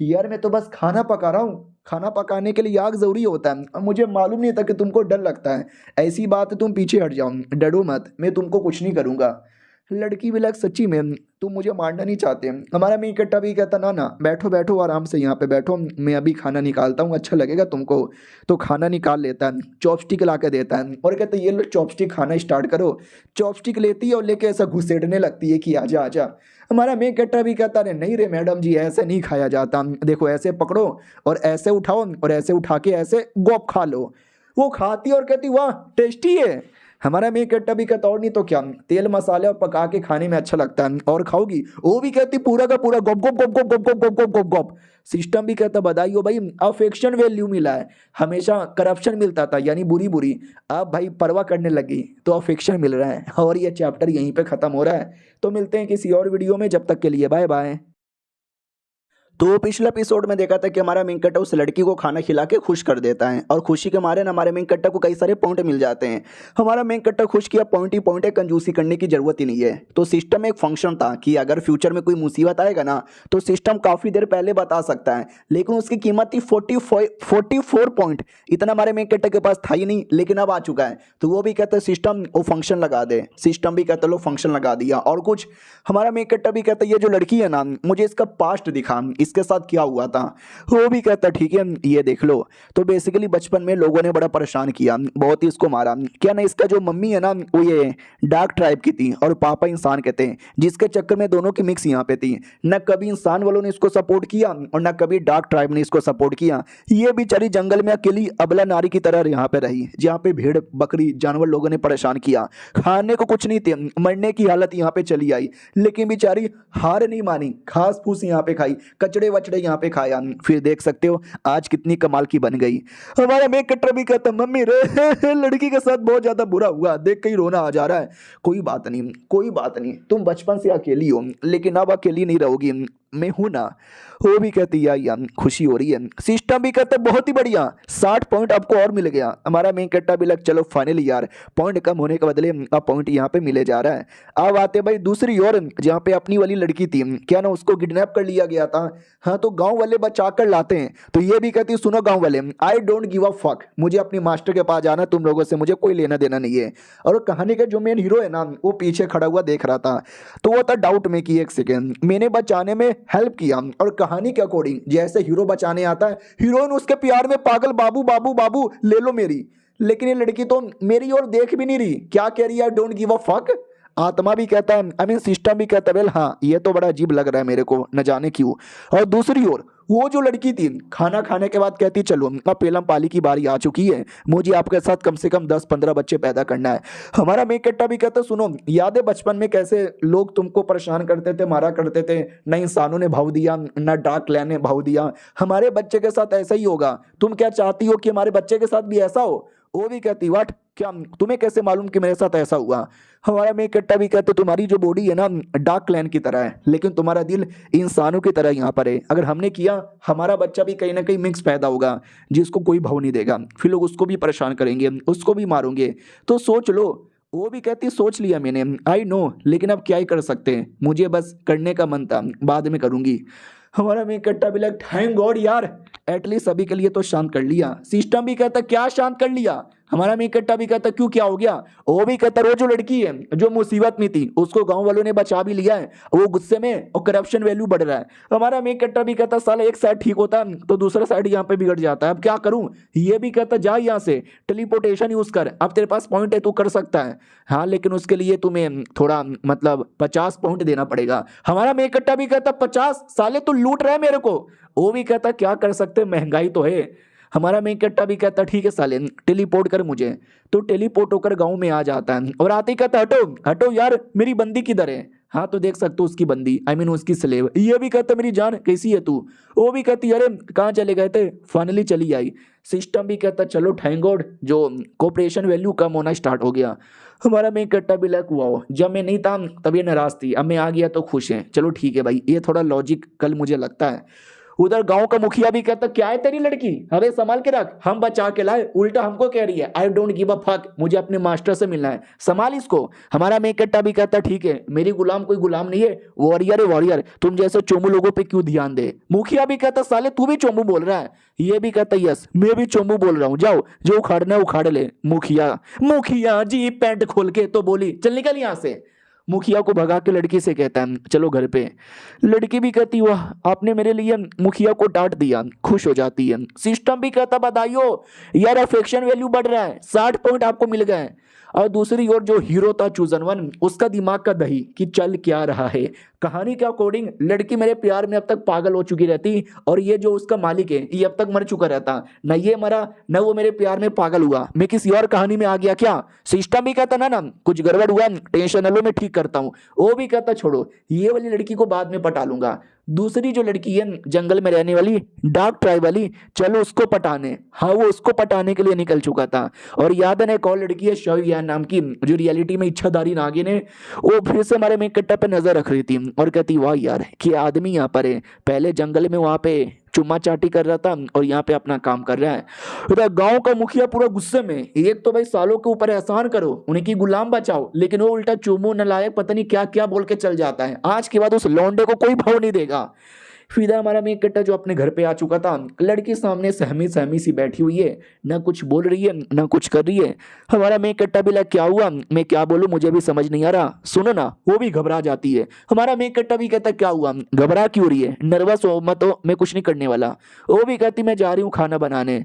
यार मैं तो बस खाना पका रहा हूँ, खाना पकाने के लिए आग ज़रूरी होता है, अब मुझे मालूम नहीं था कि तुमको डर लगता है, ऐसी बात है तुम पीछे हट जाओ, डरो मत, मैं तुमको कुछ नहीं करूँगा। लड़की भी सच्ची में तुम मुझे मारना नहीं चाहते? हमारा मेक कट्टा भी कहता ना ना बैठो बैठो आराम से यहाँ पे बैठो, मैं अभी खाना निकालता हूँ, अच्छा लगेगा तुमको। तो खाना निकाल लेता है, चॉपस्टिक ला के देता है और कहता है ये लो चॉपस्टिक खाना स्टार्ट करो। चॉपस्टिक लेती है और लेके ऐसा घुसेड़ने लगती है कि आजा आजा। हमारा मेक कट्टा भी कहता है नहीं रे मैडम जी ऐसे नहीं खाया जाता, देखो ऐसे पकड़ो और ऐसे उठाओ और ऐसे उठा के ऐसे गोप खा लो। वो खाती और कहती वाह टेस्टी है। हमारा मेक कट्टा भी कहता और नहीं तो क्या, तेल मसाले और पका के खाने में अच्छा लगता है और खाओगी? वो भी कहती पूरा का पूरा गोप गोप गोप गोप गोप गोप गोप गोप गोप गोप। सिस्टम भी कहता बधाई हो भाई, अफेक्शन वैल्यू मिला है, हमेशा करप्शन मिलता था यानी बुरी बुरी, अब भाई परवाह करने लगी तो अफेक्शन मिल रहा है। और ये चैप्टर यहीं पे खत्म हो रहा है। तो मिलते हैं किसी और वीडियो में, जब तक के लिए बाय बाय। तो पिछले एपिसोड में देखा था कि हमारा मेन कट्टा उस लड़की को खाना खिला के खुश कर देता है और खुशी के मारे ना हमारे मेन कट्टा को कई सारे पॉइंट मिल जाते हैं। हमारा मेन कट्टा खुश किया, पॉइंट ही पॉइंट है, कंजूसी करने की जरूरत ही नहीं है। तो सिस्टम में एक फंक्शन था कि अगर फ्यूचर में कोई मुसीबत आएगा ना तो सिस्टम काफ़ी देर पहले बता सकता है, लेकिन उसकी कीमत थी 44 पॉइंट। इतना हमारे मेन कट्टा के पास था ही नहीं, लेकिन अब आ चुका है। तो वो भी कहते हैं सिस्टम वो फंक्शन लगा दे, सिस्टम भी कहते लो फंक्शन लगा दिया। और कुछ हमारा मेन कट्टा भी कहता है ये जो लड़की है ना मुझे इसका पास्ट दिखा, इसके साथ क्या हुआ था। वो भी कहता ठीक है ये देख लो। तो बेसिकली बचपन में लोगों ने बड़ा परेशान किया, बहुत ही इसको मारा। क्या ना इसका जो मम्मी है ना वो ये डार्क ट्राइब की थी और पापा इंसान के थे, जिसके चक्कर में दोनों की मिक्स यहाँ पे थी। न कभी इंसान वालों ने इसको सपोर्ट किया और न कभी डार्क ट्राइब ने इसको सपोर्ट किया। ये बेचारी जंगल में अकेली अबला नारी की तरह यहाँ पे रही, जहाँ पे भेड़ बकरी जानवर लोगों ने परेशान किया। खाने को कुछ नहीं थे, मरने की हालत यहाँ पे चली आई, लेकिन बेचारी हार नहीं मानी, घास फूस यहाँ पे खाई, कचड़े वचड़े यहाँ पे खाया। फिर देख सकते हो आज कितनी कमाल की बन गई। हमारा मेक कटर भी कहता मम्मी रे लड़की के साथ बहुत ज्यादा बुरा हुआ, देख के ही रोना आ जा रहा है। कोई बात नहीं, कोई बात नहीं, तुम बचपन से अकेली हो, लेकिन अब अकेली नहीं रहोगी, मैं हूं ना। वो भी कहती यार खुशी हो रही है। सिस्टम भी कहता बहुत ही बढ़िया, 60 पॉइंट आपको और मिल गया। हमारा मेन कट्टा भी लग चलो फाइनली यार पॉइंट कम होने के बदले अब पॉइंट यहाँ पे मिले जा रहा है। अब आते भाई दूसरी ओर, जहाँ पे अपनी वाली लड़की थी, क्या ना उसको किडनैप कर लिया गया था। हाँ तो गांव वाले बचा कर लाते हैं। तो ये भी कहती सुनो गांव वाले, आई डोंट गिव अ फक, मुझे अपनी मास्टर के पास जाना, तुम लोगों से मुझे कोई लेना देना नहीं है। और कहानी का जो मेन हीरो है ना वो पीछे खड़ा हुआ देख रहा था, तो वो था डाउट में कि एक सेकेंड मैंने बचाने में हेल्प किया। और कहानी के अकॉर्डिंग जैसे हीरो बचाने आता है, हीरोइन उसके प्यार में पागल, बाबू बाबू बाबू ले लो मेरी। लेकिन ये लड़की तो मेरी ओर देख भी नहीं रही, क्या कह रही है डोंट गिव अ फक। आत्मा भी कहता है, आई मीन सिस्टम भी कहता है वेल हाँ ये तो बड़ा अजीब लग रहा है मेरे को, न जाने क्यों। और दूसरी ओर वो जो लड़की थी खाना खाने के बाद कहती चलो अब पेलम पाली की बारी आ चुकी है, मुझे आपके साथ कम से कम 10-15 बच्चे पैदा करना है। हमारा मेक कट्टा भी कहता सुनो याद है बचपन में कैसे लोग तुमको परेशान करते थे, मारा करते थे, न इंसानों ने भाव दिया न डार्क लैंड ने भाव दिया, हमारे बच्चे के साथ ऐसा ही होगा। तुम क्या चाहती हो कि हमारे बच्चे के साथ भी ऐसा हो। वो भी कहती व्हाट, क्या तुम्हें कैसे मालूम कि मेरे साथ ऐसा हुआ। हमारा मेक कट्टा भी कहते तुम्हारी जो बॉडी है ना डार्क क्लैन की तरह है, लेकिन तुम्हारा दिल इंसानों की तरह यहाँ पर है। अगर हमने किया हमारा बच्चा भी कहीं ना कहीं मिक्स पैदा होगा, जिसको कोई भाव नहीं देगा, फिर लोग उसको भी परेशान करेंगे, उसको भी मारोगे। तो सोच लो। वो भी कहती सोच लिया मैंने, आई नो, लेकिन अब क्या ही कर सकते हैं, मुझे बस करने का मन था, बाद में करूंगी। हमारा मेक कट्टा भी लग थैंक गॉड यार एटलीस्ट अभी के लिए तो शांत कर लिया। सिस्टम भी कहता क्या शांत कर लिया। हमारा मेक कट्टा भी कहता क्यों क्या हो गया। वो भी कहता वो जो लड़की है जो मुसीबत में थी उसको गांव वालों ने बचा भी लिया है, वो गुस्से में और करप्शन वैल्यू बढ़ रहा है। हमारा मेक कट्टा भी कहता साला एक साइड ठीक होता तो दूसरा साइड यहाँ पे बिगड़ जाता है, अब क्या करूं। ये भी कहता जा यहाँ से टेलीपोर्टेशन यूज कर, अब तेरे पास पॉइंट है तू कर सकता है। हाँ लेकिन उसके लिए तुम्हें थोड़ा मतलब 50 पॉइंट देना पड़ेगा। हमारा मेक कट्टा भी कहता 50 साले तू लूट रहा है मेरे को। वो भी कहता क्या कर सकते महंगाई तो है। हमारा मेक कट्टा भी कहता ठीक है साले टेलीपोर्ट कर मुझे। तो टेलीपोर्ट होकर गांव में आ जाता है और आते ही कहता हटो हटो यार मेरी बंदी किधर है। हाँ तो देख सकते हो उसकी बंदी, आई मीन उसकी स्लेव। ये भी कहता मेरी जान कैसी है तू। वो भी कहती अरे कहाँ चले गए थे, फाइनली चली आई। सिस्टम भी कहता चलो थैंक गॉड जो कोऑपरेशन वैल्यू कम होना स्टार्ट हो गया। हमारा मेक कट्टा भी लग हुआ जब मैं नहीं था तब ये नाराज थी, अब मैं आ गया तो खुश है। चलो ठीक है भाई, ये थोड़ा लॉजिक कल मुझे लगता है। उधर गांव का मुखिया भी कहता क्या है तेरी लड़की, अरे संभाल के रख, हम बचा के लाए, उल्टा हमको कह रही है आई डोंट गिव अ फक, मुझे अपने मास्टर से मिलना है, संभाल इसको। हमारा मेक कट्टा भी कहता ठीक है मेरी गुलाम कोई गुलाम नहीं है, वॉरियर है वॉरियर, तुम जैसे चोमू लोगों पे क्यों ध्यान दे। मुखिया भी कहता साले तू भी चोमू बोल रहा है। ये भी कहता यस मैं भी चोमू बोल रहा हूँ, जाओ जो उखाड़ना है उखाड़ ले। मुखिया जी पैंट खोल के तो बोली चल निकल यहाँ से। मुखिया को भगा के लड़की से कहता है चलो घर पे। लड़की भी कहती वाह आपने मेरे लिए मुखिया को डांट दिया, खुश हो जाती है। सिस्टम भी कहता बधाइयो यार अफेक्शन वैल्यू बढ़ रहा है, 60 पॉइंट आपको मिल गए। और दूसरी ओर जो हीरो था चूजन वन, उसका दिमाग का दही कि चल क्या रहा है। कहानी के अकॉर्डिंग लड़की मेरे प्यार में अब तक पागल हो चुकी रहती और ये जो उसका मालिक है ये अब तक मर चुका रहता, न ये मरा न वो मेरे प्यार में पागल हुआ, मैं किसी और कहानी में आ गया क्या। सिस्टम भी कहता ना कुछ गड़बड़ हुआ, टेंशन लो मैं ठीक करता हूँ। वो भी कहता छोड़ो ये वाली लड़की को बाद में पटा लूंगा। दूसरी जो लड़की है जंगल में रहने वाली डार्क ट्राइब वाली, चलो उसको पटाने। हाँ वो उसको पटाने के लिए निकल चुका था। और याद है एक और लड़की है शौर्या नाम की जो रियलिटी में इच्छाधारी नागिन है, वो फिर से हमारे मेक कट्टा पे नजर रख रही थी। और कहती वाह यार कि आदमी यहाँ पर है, पहले जंगल में वहां पे चुम्मा चाटी कर रहा था और यहाँ पे अपना काम कर रहा है। इधर गांव का मुखिया पूरा गुस्से में, एक तो भाई सालों के ऊपर एहसान करो, उन्हीं की गुलाम बचाओ, लेकिन वो उल्टा चुमू नलायक पता नहीं क्या क्या बोल के चल जाता है। आज के बाद उस लौंडे को कोई भाव नहीं देगा। फिर हमारा मेन कट्टा जो अपने घर पे आ चुका था, लड़की सामने सहमी सहमी सी बैठी हुई है, ना कुछ बोल रही है ना कुछ कर रही है। हमारा मेन कट्टा भी लग क्या हुआ, मैं क्या बोलूं मुझे भी समझ नहीं आ रहा, सुनो ना। वो भी घबरा जाती है। हमारा मेन कट्टा भी कहता क्या हुआ, घबरा क्यों रही है, नर्वस हो मत हो, मैं कुछ नहीं करने वाला। वो भी कहती मैं जा रही हूँ खाना बनाने।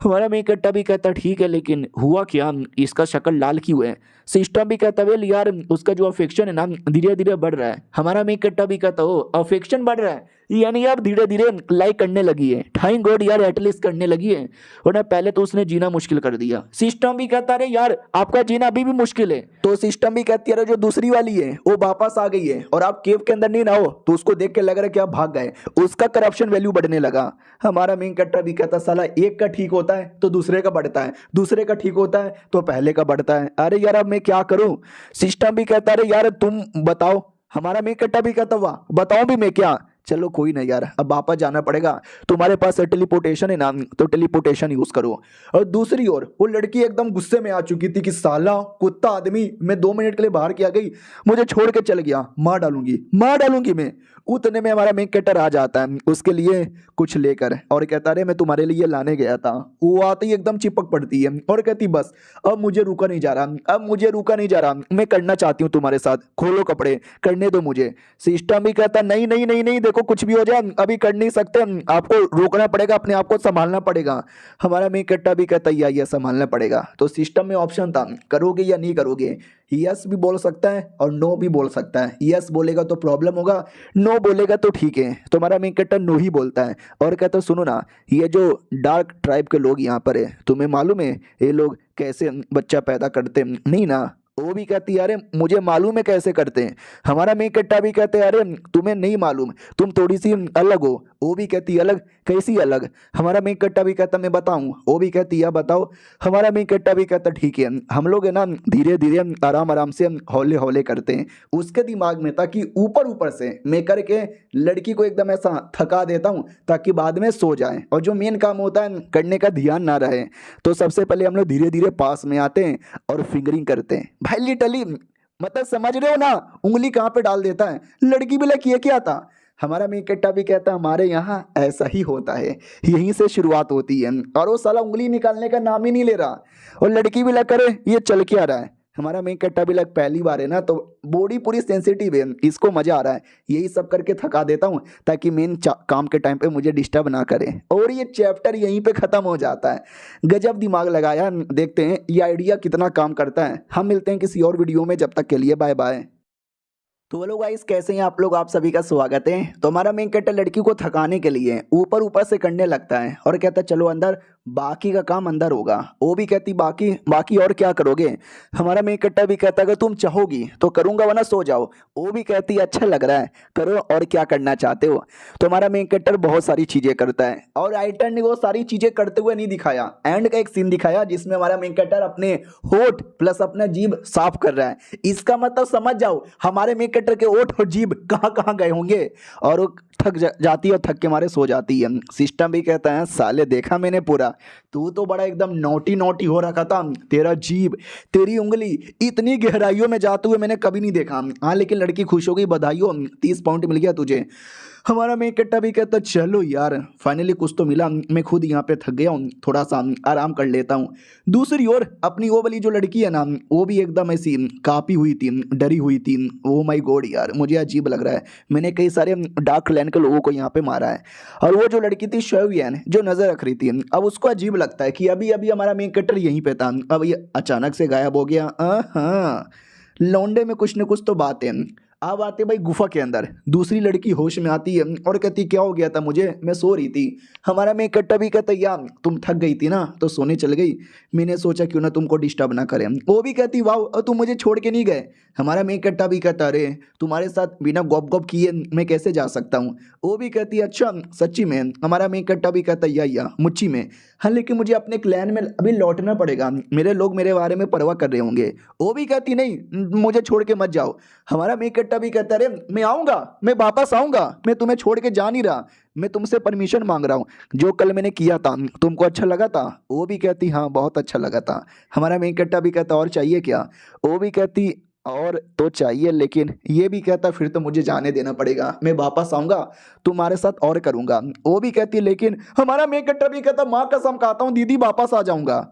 हमारा मेन कट्टा भी कहता ठीक है, लेकिन हुआ क्या, इसका शक्ल लाल क्यों है। सिस्टम भी कहता वेल यार उसका जो अफेक्शन है ना धीरे धीरे बढ़ रहा है। हमारा मेन कट्टा भी कहता हो अफेक्शन बढ़ रहा है, यानी अब धीरे धीरे लाइक करने लगी है। थैंक गॉड यार एटलीस्ट करने लगी है, वरना पहले तो उसने जीना मुश्किल कर दिया। सिस्टम भी कहता अरे यार आपका जीना अभी भी मुश्किल है। तो सिस्टम भी कहती है अरे जो दूसरी वाली है वो वापस आ गई है और आप केव के अंदर नहीं ना हो, तो उसको देख के लग रहा है कि आप भाग गए, उसका करप्शन वैल्यू बढ़ने लगा। हमारा मेन कट्टा भी कहता साला एक का ठीक होता है तो दूसरे का बढ़ता है, दूसरे का ठीक होता है तो पहले का बढ़ता है, अरे यार अब मैं क्या करूं। सिस्टम भी कहता अरे यार तुम बताओ। हमारा मेन कट्टा भी कहता वाह बताओ भी मैं क्या। चलो कोई नहीं यार अब वापस जाना पड़ेगा, तुम्हारे पास टेलीपोर्टेशन है ना तो टेलीपोर्टेशन यूज करो। और दूसरी ओर वो लड़की एकदम गुस्से में आ चुकी थी कि साला कुत्ता आदमी, मैं 2 मिनट के लिए बाहर किया गई, मुझे छोड़ के चल गया, मार डालूंगी मैं। उतने में हमारा मेन कैरेक्टर आ जाता है उसके लिए कुछ लेकर और कहता अरे मैं तुम्हारे लिए लाने गया था। वो आते ही एकदम चिपक पड़ती है और कहती बस अब मुझे रुका नहीं जा रहा, अब मुझे रुका नहीं जा रहा, मैं करना चाहती हूँ तुम्हारे साथ, खोलो कपड़े करने दो मुझे। सिस्टम भी कहता नहीं नहीं नहीं नहीं देखो कुछ भी हो जाए अभी कर नहीं सकते, आपको रोकना पड़ेगा, अपने आप को संभालना पड़ेगा। हमारा मेन कैरेक्टर भी कहता ये संभालना पड़ेगा। तो सिस्टम में ऑप्शन था करोगे या नहीं करोगे, यस भी बोल सकता है और नो भी बोल सकता है। यस बोलेगा तो प्रॉब्लम होगा, नो बोलेगा तो ठीक है। तो हमारा मेन कैरेक्टर नो ही बोलता है और कहता सुनो ना ये जो डार्क ट्राइब के लोग यहाँ पर है तुम्हें मालूम है ये लोग कैसे बच्चा पैदा करते हैं? नहीं ना। वो भी कहती है अरे मुझे मालूम है कैसे करते हैं। हमारा मेन कैरेक्टर भी कहते हैं अरे तुम्हें नहीं मालूम, तुम थोड़ी सी अलग हो। वो भी कहती अलग, कैसी अलग। हमारा मेन कैरेक्टर भी कहता मैं बताऊं। वो भी कहती है बताओ। हमारा मेन कैरेक्टर भी कहता ठीक है हम लोग है ना धीरे धीरे आराम आराम से हौले हौले करते हैं। उसके दिमाग में था कि ऊपर ऊपर से मैं करके लड़की को एकदम ऐसा थका देता हूँ ताकि बाद में सो जाए और जो मेन काम होता है करने का ध्यान ना रहे। तो सबसे पहले हम लोग धीरे धीरे पास में आते हैं और फिंगरिंग करते हैं। भाई लिटरली मतलब समझ रहे हो ना उंगली कहाँ पे डाल देता है। लड़की भी लगी ये क्या था। हमारा मेन कैरेक्टर भी कहता है हमारे यहाँ ऐसा ही होता है, यहीं से शुरुआत होती है। और वो साला उंगली निकालने का नाम ही नहीं ले रहा और लड़की भी लग करे ये चल के आ रहा है। हमारा मेन कैरेक्टर भी लग पहली बार है ना तो बॉडी पूरी सेंसिटिव है, इसको मजा आ रहा है, यही सब करके थका देता हूँ ताकि मेन काम के टाइम पे मुझे डिस्टर्ब ना करे। और ये चैप्टर यहीं पे खत्म हो जाता है। गजब दिमाग लगाया, देखते हैं ये आइडिया कितना काम करता है। हम मिलते हैं किसी और वीडियो में, जब तक के लिए बाय बाय। तो हेलो गाइस कैसे हैं आप लोग, आप सभी का स्वागत है। तो हमारा मेन कैरेक्टर लड़की को थकाने के लिए ऊपर ऊपर से करने लगता है और कहता है चलो अंदर, बाकी का काम अंदर होगा। वो भी कहती बाकी बाकी और क्या करोगे। हमारा मेन कैरेक्टर भी कहता अगर तुम चाहोगी तो करूंगा वरना सो जाओ। वो भी कहती अच्छा लग रहा है करो और क्या करना चाहते हो। तो हमारा मेन कैरेक्टर बहुत सारी चीजें करता है और राइटर ने वो सारी चीजें करते हुए नहीं दिखाया। एंड का एक सीन दिखाया जिसमें हमारा मेन कैरेक्टर अपने होठ प्लस अपना जीभ साफ कर रहा है। इसका मतलब समझ जाओ हमारे मेन कैरेक्टर के होठ और जीभ कहाँ कहाँ गए होंगे और वो थक जाती है और थक के मारे सो जाती है। सिस्टम भी कहता है साले देखा मैंने पूरा, तू तो बड़ा एकदम नोटी नोटी हो रखा था, तेरा जीभ तेरी उंगली इतनी गहराइयों में जाते हुए मैंने कभी नहीं देखा। हाँ लेकिन लड़की खुश हो गई, बधाई हो 30 पॉइंट मिल गया तुझे। हमारा मेन कैरेक्टर भी कहता चलो यार फाइनली कुछ तो मिला, मैं खुद यहाँ पे थक गया हूँ, थोड़ा सा आराम कर लेता हूँ। दूसरी ओर अपनी वो वाली जो लड़की है ना वो भी एकदम ऐसी कापी हुई थी, डरी हुई थी। ओ माय गॉड यार मुझे अजीब लग रहा है, मैंने कई सारे डार्क लैंड के लोगों को यहाँ पे मारा है। और वो जो लड़की थी शोवियन जो नजर रख रही थी, अब उसको अजीब लगता है कि अभी अभी हमारा मेन कैरेक्टर यहीं पे था, अब ये अचानक से गायब हो गया। हाँ लौंडे में कुछ न कुछ तो बात है। अब आते भाई गुफा के अंदर, दूसरी लड़की होश में आती है और कहती क्या हो गया था मुझे, मैं सो रही थी। हमारा मेन कैरेक्टर भी कहता यार तुम थक गई थी ना तो सोने चल गई, मैंने सोचा क्यों ना तुमको डिस्टर्ब ना करें। वो भी कहती वाह तुम मुझे छोड़ के नहीं गए। हमारा मेन कैरेक्टर भी कहता अरे तुम्हारे साथ बिना गॉप गॉप किए मैं कैसे जा सकता हूँ। वो भी कहती अच्छा सच्ची में। हमारा मेन कैरेक्टर भी कहता या मुच्ची में। हाँ लेकिन मुझे अपने क्लैन में अभी लौटना पड़ेगा, मेरे लोग मेरे बारे में परवाह कर रहे होंगे। वो भी कहती नहीं मुझे छोड़ के मत जाओ। हमारा मेन कैरेक्टर कट्टा भी कहता है अरे मैं आऊंगा, मैं वापस आऊंगा, मैं तुम्हें छोड़ के जा नहीं रहा, मैं तुमसे परमिशन मांग रहा हूँ, जो कल मैंने किया था तुमको अच्छा लगा था? वो भी कहती हाँ बहुत अच्छा लगा था। हमारा मेन कट्टा भी कहता और चाहिए क्या? वो भी कहती और तो चाहिए, लेकिन ये भी कहता फिर तो मुझे जाने देना पड़ेगा, मैं वापस आऊंगा तुम्हारे साथ और करूंगा। वो भी कहती लेकिन हमारा मेन कट्टा भी कहता माँ कसम खाता हूँ दीदी वापस आ जाऊंगा।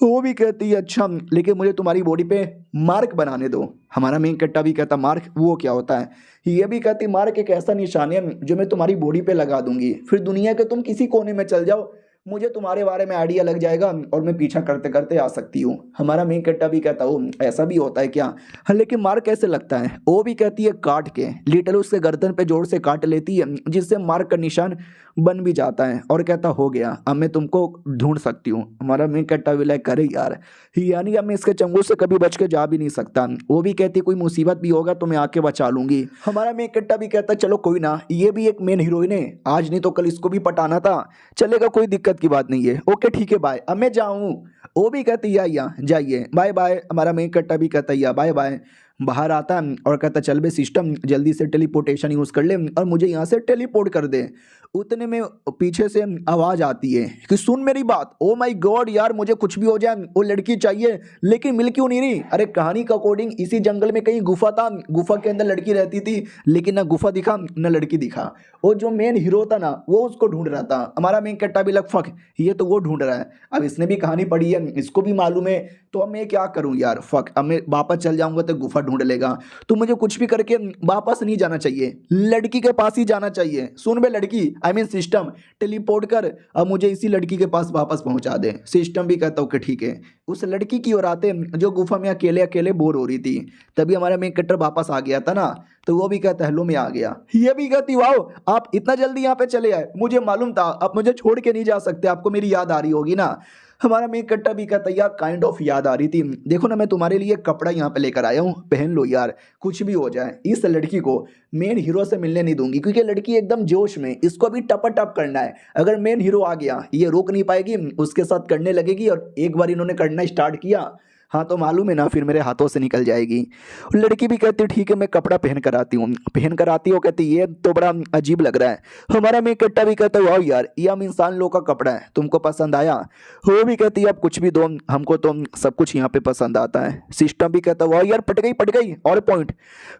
वो भी कहती है अच्छा लेकिन मुझे तुम्हारी बॉडी पे मार्क बनाने दो। हमारा मेन कट्टा भी कहता मार्क वो क्या होता है? ये भी कहती मार्क एक ऐसा निशान है जो मैं तुम्हारी बॉडी पे लगा दूंगी, फिर दुनिया के तुम किसी कोने में चल जाओ, मुझे तुम्हारे बारे में आइडिया लग जाएगा और मैं पीछा करते करते आ सकती हूँ। हमारा मेन कट्टा भी कहता ओ ऐसा भी होता है क्या? हाँ लेकिन मार्क कैसे लगता है? वो भी कहती है काट के, लिटल उसके गर्दन पे जोर से काट लेती है जिससे मार्क का निशान बन भी जाता है और कहता हो गया अब मैं तुमको ढूंढ सकती हूँ। हमारा मेन कट्टा भी लाइक करे यार, यानी अब मैं इसके चंगुल से कभी बच के जा भी नहीं सकता। वो भी कहती कोई मुसीबत भी होगा तो मैं आके बचा लूंगी। हमारा मेन कट्टा भी कहता चलो कोई ना, ये भी एक मेन हीरोइन है, आज नहीं तो कल इसको भी पटाना था, चलेगा कोई दिक्कत की बात नहीं है, ओके ठीक है बाय, अब मैं जाऊँ। वो भी कहती या जाइए बाय बाय। हमारा मेन कट्टा भी कहता या बाय बाय। बाहर आता है और कहता चल बे सिस्टम जल्दी से टेलीपोर्टेशन यूज़ कर ले और मुझे यहाँ से टेलीपोर्ट कर दे। उतने में पीछे से आवाज़ आती है कि सुन मेरी बात। ओ माय गॉड यार मुझे कुछ भी हो जाए वो लड़की चाहिए, लेकिन मिल क्यों नहीं रही? अरे कहानी के अकॉर्डिंग इसी जंगल में कहीं गुफा था, गुफा के अंदर लड़की रहती थी, लेकिन ना गुफा दिखा ना लड़की दिखा। वो जो मेन हीरो था ना वो उसको ढूंढ रहा था। हमारा मेन कट्टा भी लग फक ये तो वो ढूंढ रहा है, अब इसने भी कहानी पढ़ी है इसको भी मालूम है, तो अब मैं क्या करूं यार, फक अब मैं वापस चल जाऊंगा तो गुफा ढूंढ लेगा, तो मुझे कुछ भी करके वापस नहीं जाना चाहिए, लड़की के पास ही जाना चाहिए। सुन बे लड़की, आई मीन सिस्टम, टेलीपोर्ट कर अब मुझे इसी लड़की के पास वापस पहुंचा दे। सिस्टम भी कहता हूँ कि ठीक है। उस लड़की की ओर आते जो गुफा में अकेले अकेले बोर हो रही थी, तभी हमारा मेन कट्टर वापस आ गया था ना, तो वो भी कहता हेलो मैं आ गया। ये भी कहती वाह आप इतना जल्दी यहाँ पे चले आए, मुझे मालूम था आप मुझे छोड़ के नहीं जा सकते, आपको मेरी याद आ रही होगी ना। हमारा मेन कट्टा भी कहता यार काइंड ऑफ याद आ रही थी, देखो ना मैं तुम्हारे लिए कपड़ा यहाँ पे लेकर आया हूँ, पहन लो यार, कुछ भी हो जाए इस लड़की को मेन हीरो से मिलने नहीं दूंगी, क्योंकि लड़की एकदम जोश में, इसको अभी टपा टप करना है। अगर मेन हीरो आ गया ये रोक नहीं पाएगी, उसके साथ करने लगेगी, और एक बार इन्होंने करना स्टार्ट किया हाँ तो मालूम है ना फिर मेरे हाथों से निकल जाएगी। लड़की भी कहती ठीक है मैं कपड़ा पहन कर आती हूँ, पहन कर आती हो, कहती ये तो बड़ा अजीब लग रहा है। हमारा मेन कट्टा भी कहता वाह यार ये हम इंसान लोग का कपड़ा है, तुमको पसंद आया? वो भी कहती है अब कुछ भी दो हमको तो सब कुछ यहाँ पे पसंद आता है। सिस्टम भी कहता वाह यार पट गई और पॉइंट।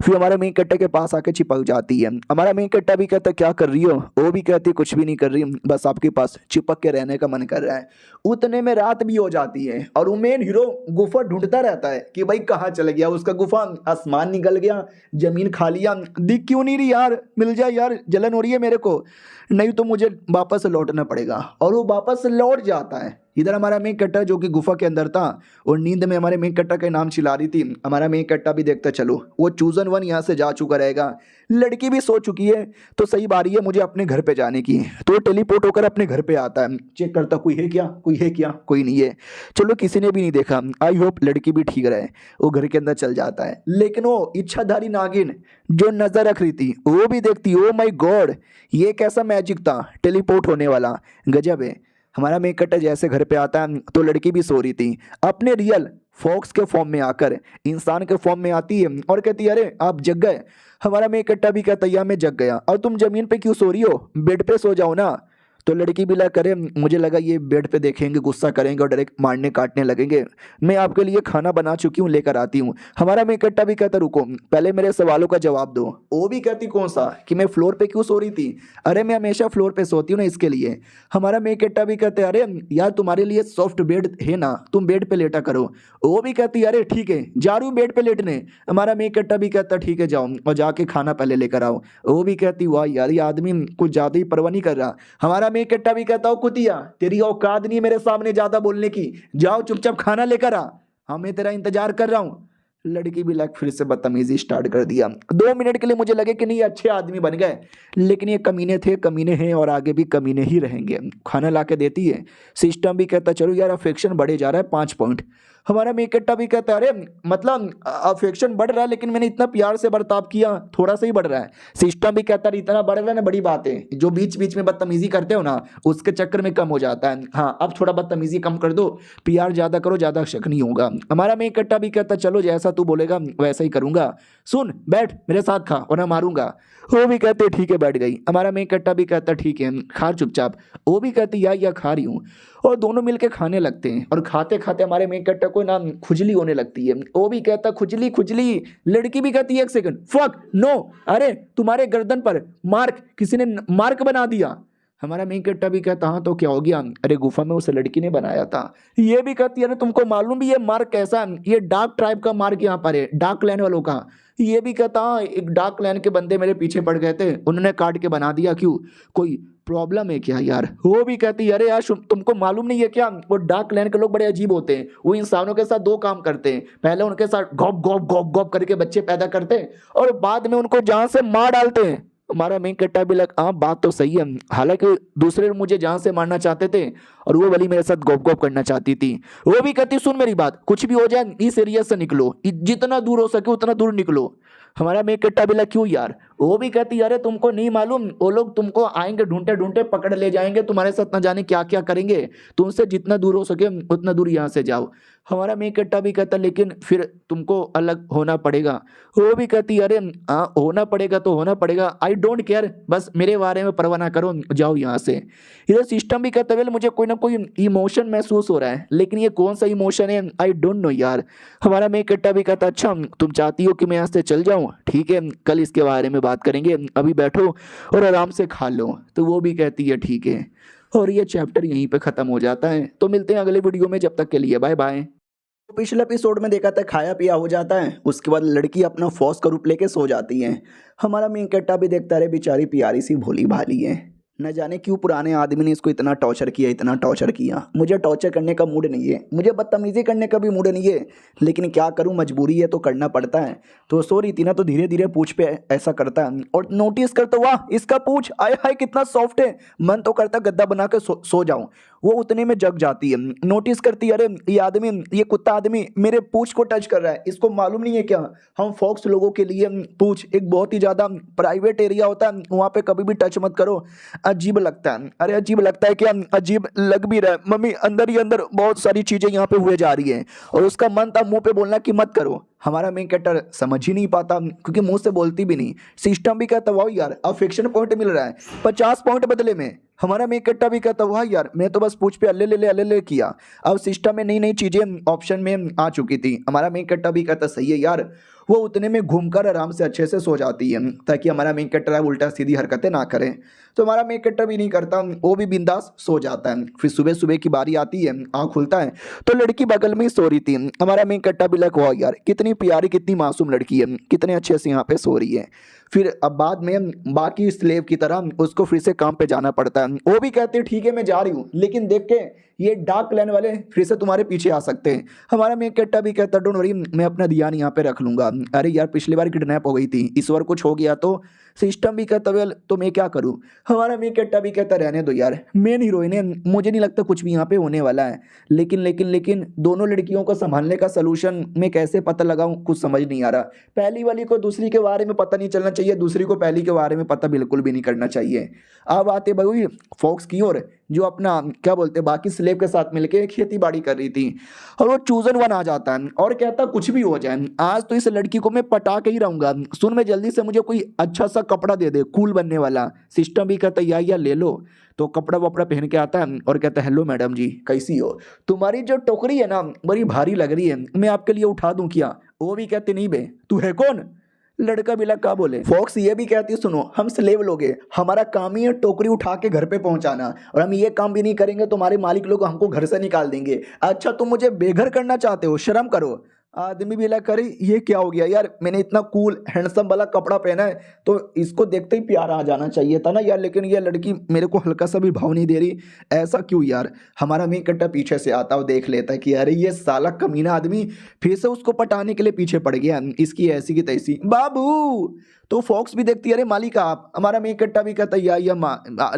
फिर हमारे मेन कट्टे के पास आके चिपक जाती है। हमारा मेन कट्टा भी कहता क्या कर रही हो? वो भी कहती कुछ भी नहीं कर रही, बस आपके पास चिपक के रहने का मन कर रहा है। उतने में रात भी हो जाती है और वो मेन हीरो गुफा ढूंढता रहता है कि भाई कहाँ चले गया उसका गुफा, आसमान निकल गया, जमीन खा लिया, दिख क्यों नहीं रही यार, मिल जाए यार, जलन हो रही है मेरे को, नहीं तो मुझे वापस लौटना पड़ेगा। और वो वापस लौट जाता है। इधर हमारा मेन कट्टा जो कि गुफा के अंदर था और नींद में हमारे मेन कट्टा के नाम चिल्ला रही थी, हमारा मेन कट्टा भी देखता चलो वो चूजन वन यहाँ से जा चुका रहेगा, लड़की भी सो चुकी है, तो सही बारी है मुझे अपने घर पे जाने की। तो वो टेलीपोर्ट होकर अपने घर पे आता है, चेक करता कोई है क्या, कोई नहीं है, चलो किसी ने भी नहीं देखा, आई होप लड़की भी ठीक रहे। वो घर के अंदर चल जाता है, लेकिन वो इच्छाधारी नागिन जो नजर रख रही थी वो भी देखती, ओ माय गॉड ये कैसा मैजिक था टेलीपोर्ट होने वाला, गजब है। हमारा मेन कट्टा जैसे घर पे आता है तो लड़की भी सो रही थी, अपने रियल फॉक्स के फॉर्म में आकर इंसान के फॉर्म में आती है और कहती है अरे आप जग गए। हमारा मेन कट्टा भी कहता है मैं जग गया, और तुम जमीन पे क्यों सो रही हो, बेड पे सो जाओ ना। तो लड़की भी लगा करे मुझे लगा ये बेड पे देखेंगे गुस्सा करेंगे और डायरेक्ट मारने काटने लगेंगे, मैं आपके लिए खाना बना चुकी हूँ लेकर आती हूँ। हमारा मेन कट्टा भी कहता रुको पहले मेरे सवालों का जवाब दो। वो भी कहती कौन सा, कि मैं फ्लोर पे क्यों सो रही थी, अरे मैं हमेशा फ्लोर पे सोती हूँ ना इसके लिए। हमारा मेन कट्टा भी कहते अरे यार तुम्हारे लिए सॉफ्ट बेड है ना, तुम बेड पे लेटा करो। वो भी कहती अरे ठीक है जा रही हूँ बेड पे लेटने। हमारा मेन कट्टा भी कहता ठीक है जाओ और जाके खाना पहले लेकर आओ। वो भी कहती वाह यार ये आदमी कुछ ज्यादा ही परवाह नहीं कर रहा। हमारा मेन कट्टा भी कहता हूँ कुतिया तेरी औकात नहीं मेरे सामने ज्यादा बोलने की, जाओ चुपचाप खाना लेकर आ, हाँ मैं तेरा इंतजार कर रहा हूँ। लड़की भी लग फिर से बदतमीजी स्टार्ट कर दिया। 2 मिनट के लिए मुझे लगे कि नहीं अच्छे आदमी बन गए, लेकिन ये कमीने थे, कमीने हैं और आगे भी कमीने ही रहेंगे। खाना ला के देती है। सिस्टम भी कहता चलो यार अफेक्शन बढ़े जा रहा है 5 पॉइंट। हमारा मेन कट्टा भी कहता है अरे मतलब अफेक्शन बढ़ रहा है लेकिन मैंने इतना प्यार से बर्ताव किया, थोड़ा सा ही बढ़ रहा है। सिस्टम भी कहता है इतना बढ़ रहा है ना बड़ी बात है, जो बीच बीच में बदतमीजी करते हो ना उसके चक्कर में कम हो जाता है। हाँ अब थोड़ा बदतमीजी कम कर दो, प्यार ज्यादा करो, ज्यादा शक नहीं होगा। हमारा मेन कट्टा भी कहता चलो जैसा तू बोलेगा वैसा ही करूंगा। सुन बैठ मेरे साथ खा वरना मारूंगा। वो भी कहते ठीक है बैठ गई। हमारा मेन कट्टा भी कहता ठीक है खा चुपचाप। वो भी कहती या खा रही हूँ। और दोनों मिलके खाने लगते हैं और खाते खाते हमारे मेन कट्टा को ना खुजली होने लगती है। वो भी कहता खुजली खुजली। लड़की भी कहती है एक सेकंड फक नो, अरे तुम्हारे गर्दन पर मार्क, किसी ने मार्क बना दिया। हमारा मेन कट्टा भी कहता हाँ तो क्या हो गया, अरे गुफा में उस लड़की ने बनाया था। ये भी कहती है अरे तुमको मालूम भी ये मार्क कैसा, ये डार्क ट्राइब का मार्क यहाँ पर है, डार्क लैंड वालों का। ये भी कहता हाँ एक डार्क लैंड के बंदे मेरे पीछे पड़ गए थे, उन्होंने काट के बना दिया, क्यों कोई प्रॉब्लम है क्या यार। वो भी कहती है अरे यार तुमको मालूम नहीं है क्या, वो डार्क लैंड के लोग बड़े अजीब होते हैं, वो इंसानों के साथ दो काम करते हैं, पहले उनके साथ गॉप गॉप गॉप गॉप करके बच्चे पैदा करते हैं और बाद में उनको जहां से मार डालते हैं। हमारा मेन कट्टा भी लग हाँ बात तो सही है, हालांकि दूसरे मुझे जहां से मारना चाहते थे और वो वाली मेरे साथ गॉप गॉप करना चाहती थी। वो भी कहती सुन मेरी बात, कुछ भी हो जाए इस एरिया से निकलो, जितना दूर हो सके उतना दूर निकलो। हमारा मेन कट्टा भी लग क्यों यार। वो भी कहती अरे तुमको नहीं मालूम, वो लोग तुमको आएंगे ढूंढते ढूंढते पकड़ ले जाएंगे, तुम्हारे साथ न जाने क्या क्या करेंगे, तुमसे जितना दूर हो सके उतना दूर यहाँ से जाओ। हमारा मेन कट्टा भी कहता लेकिन फिर तुमको अलग होना पड़ेगा। वो भी कहती अरे हाँ होना पड़ेगा तो होना पड़ेगा, आई डोंट केयर, बस मेरे बारे में परवाह ना करो, जाओ यहाँ से। इधर सिस्टम भी कहता है मुझे कोई ना कोई इमोशन महसूस हो रहा है, लेकिन ये कौन सा इमोशन है आई डोंट नो यार। हमारा मेन कट्टा भी कहता अच्छा तुम चाहती हो कि मैं यहाँ से चल जाऊँ, ठीक है कल इसके बारे में बात करेंगे, अभी बैठो और आराम से खा लो। तो वो भी कहती है ठीक है, और ये चैप्टर यहीं पे खत्म हो जाता है। तो मिलते हैं अगले वीडियो में, जब तक के लिए बाय बाय। तो पिछले एपिसोड में देखा था खाया पिया हो जाता है, उसके बाद लड़की अपना फौज का रूप लेके सो जाती है। हमारा मेन कट्टा भी देखता रहे बेचारी प्यारी सी भोली भाली है, न जाने क्यों पुराने आदमी ने इसको इतना टॉर्चर किया इतना टॉर्चर किया। मुझे टॉर्चर करने का मूड नहीं है, मुझे बदतमीजी करने का भी मूड नहीं है, लेकिन क्या करूं मजबूरी है तो करना पड़ता है। तो सो रही थी ना तो धीरे धीरे पूछ पे ऐसा करता है और नोटिस करता वाह इसका पूछ आय हाय कितना सॉफ्ट है, मन तो करता गद्दा बना के सो जाऊं। वो उतने में जग जाती है, नोटिस करती है अरे ये आदमी, ये कुत्ता आदमी मेरे पूछ को टच कर रहा है, इसको मालूम नहीं है क्या हम फॉक्स लोगों के लिए पूछ एक बहुत ही ज़्यादा प्राइवेट एरिया होता है, वहाँ पे कभी भी टच मत करो, अजीब लगता है। अरे अजीब लगता है क्या, अजीब लग भी रहा है मम्मी, अंदर ही अंदर बहुत सारी चीज़ें यहाँ पे हुए जा रही हैं और उसका मन था मुंह पे बोलना कि मत करो। हमारा मेन कैरेक्टर समझ ही नहीं पाता क्योंकि मुंह से बोलती भी नहीं। सिस्टम भी कहता वाह यार अफेक्शन पॉइंट मिल रहा है 50 पॉइंट बदले में। हमारा मेन कैरेक्टर भी कहता वाह यार मैं तो बस पूछ पे अल्ले ले किया। अब सिस्टम में नई नई चीज़ें ऑप्शन में आ चुकी थी। हमारा मेन कैरेक्टर भी कहता सही है यार, वो उतने में घूमकर आराम से अच्छे से सो जाती है ताकि हमारा मेन कैरेक्टर उल्टा सीधी हरकतें ना करें। तो हमारा मेन कैरेक्टर भी नहीं करता, वो भी बिंदास सो जाता है। फिर सुबह सुबह की बारी आती है, आँख खुलता है तो लड़की बगल में ही सो रही थी। हमारा मेन कैरेक्टर भी लग हुआ यार कितनी प्यारी कितनी मासूम लड़की है, कितने अच्छे से यहाँ पे सो रही है। फिर अब बाद में बाकी स्लेव की तरह उसको फिर से काम पे जाना पड़ता है। वो भी कहते हैं ठीक है मैं जा रही हूँ, लेकिन देख के ये डार्क लैंड वाले फिर से तुम्हारे पीछे आ सकते हैं। हमारा मेन कैरेक्टर भी कहता डोंट वरी मैं अपना ध्यान यहाँ पे रख लूंगा। अरे यार पिछली बार किडनैप हो गई थी, इस बार कुछ हो गया तो सिस्टम भी कहता वेल तो मैं क्या करूँ। हमारा मेन कैरेक्टर भी कहता रहने दो यार, मेन हीरोइन है, मुझे नहीं लगता कुछ भी यहाँ पे होने वाला है। लेकिन दोनों लड़कियों को संभालने का सलूशन मैं कैसे पता लगाऊं कुछ समझ नहीं आ रहा। पहली वाली को दूसरी के बारे में पता नहीं चलना चाहिए, दूसरी को पहली के बारे में पता बिल्कुल भी नहीं करना चाहिए। अब आते भाई फॉक्स की ओर जो अपना क्या बोलते बाकी स्लेव के साथ मिलके खेती बाड़ी कर रही थी और वो चूजन वन आ जाता है और कहता कुछ भी हो जाए आज तो इस लड़की को मैं पटा के ही रहूंगा, सुन मैं जल्दी से मुझे कोई अच्छा सा कपड़ा दे दे कूल बनने वाला। सिस्टम भी कहता या ले लो। तो कपड़ा वपड़ा पहन के आता है और कहता है हेलो मैडम जी कैसी हो, तुम्हारी जो टोकरी है ना बड़ी भारी लग रही है, मैं आपके लिए उठा दूं क्या। वो भी कहते नहीं बे तू है कौन। लड़का भी लगा बोले फॉक्स ये भी कहती सुनो हम स्लेव लोग हैं, हमारा काम ही है टोकरी उठा के घर पे पहुंचाना और हम ये काम भी नहीं करेंगे तो हमारे मालिक लोग हमको घर से निकाल देंगे। अच्छा तुम मुझे बेघर करना चाहते हो, शर्म करो। आदमी भी लगा करे ये क्या हो गया यार, मैंने इतना कूल हैंडसम वाला कपड़ा पहना है तो इसको देखते ही प्यार आ जाना चाहिए था ना यार, लेकिन ये लड़की मेरे को हल्का सा भी भाव नहीं दे रही, ऐसा क्यों यार। हमारा मेन कट्टा पीछे से आता और देख लेता है कि अरे ये साला कमीना आदमी फिर से उसको पटाने के लिए पीछे पड़ गया, इसकी ऐसी की तैसी बाबू। तो फॉक्स भी देखती है अरे मालिक आप। हमारा मेन कट्टा भी कहता है या माँ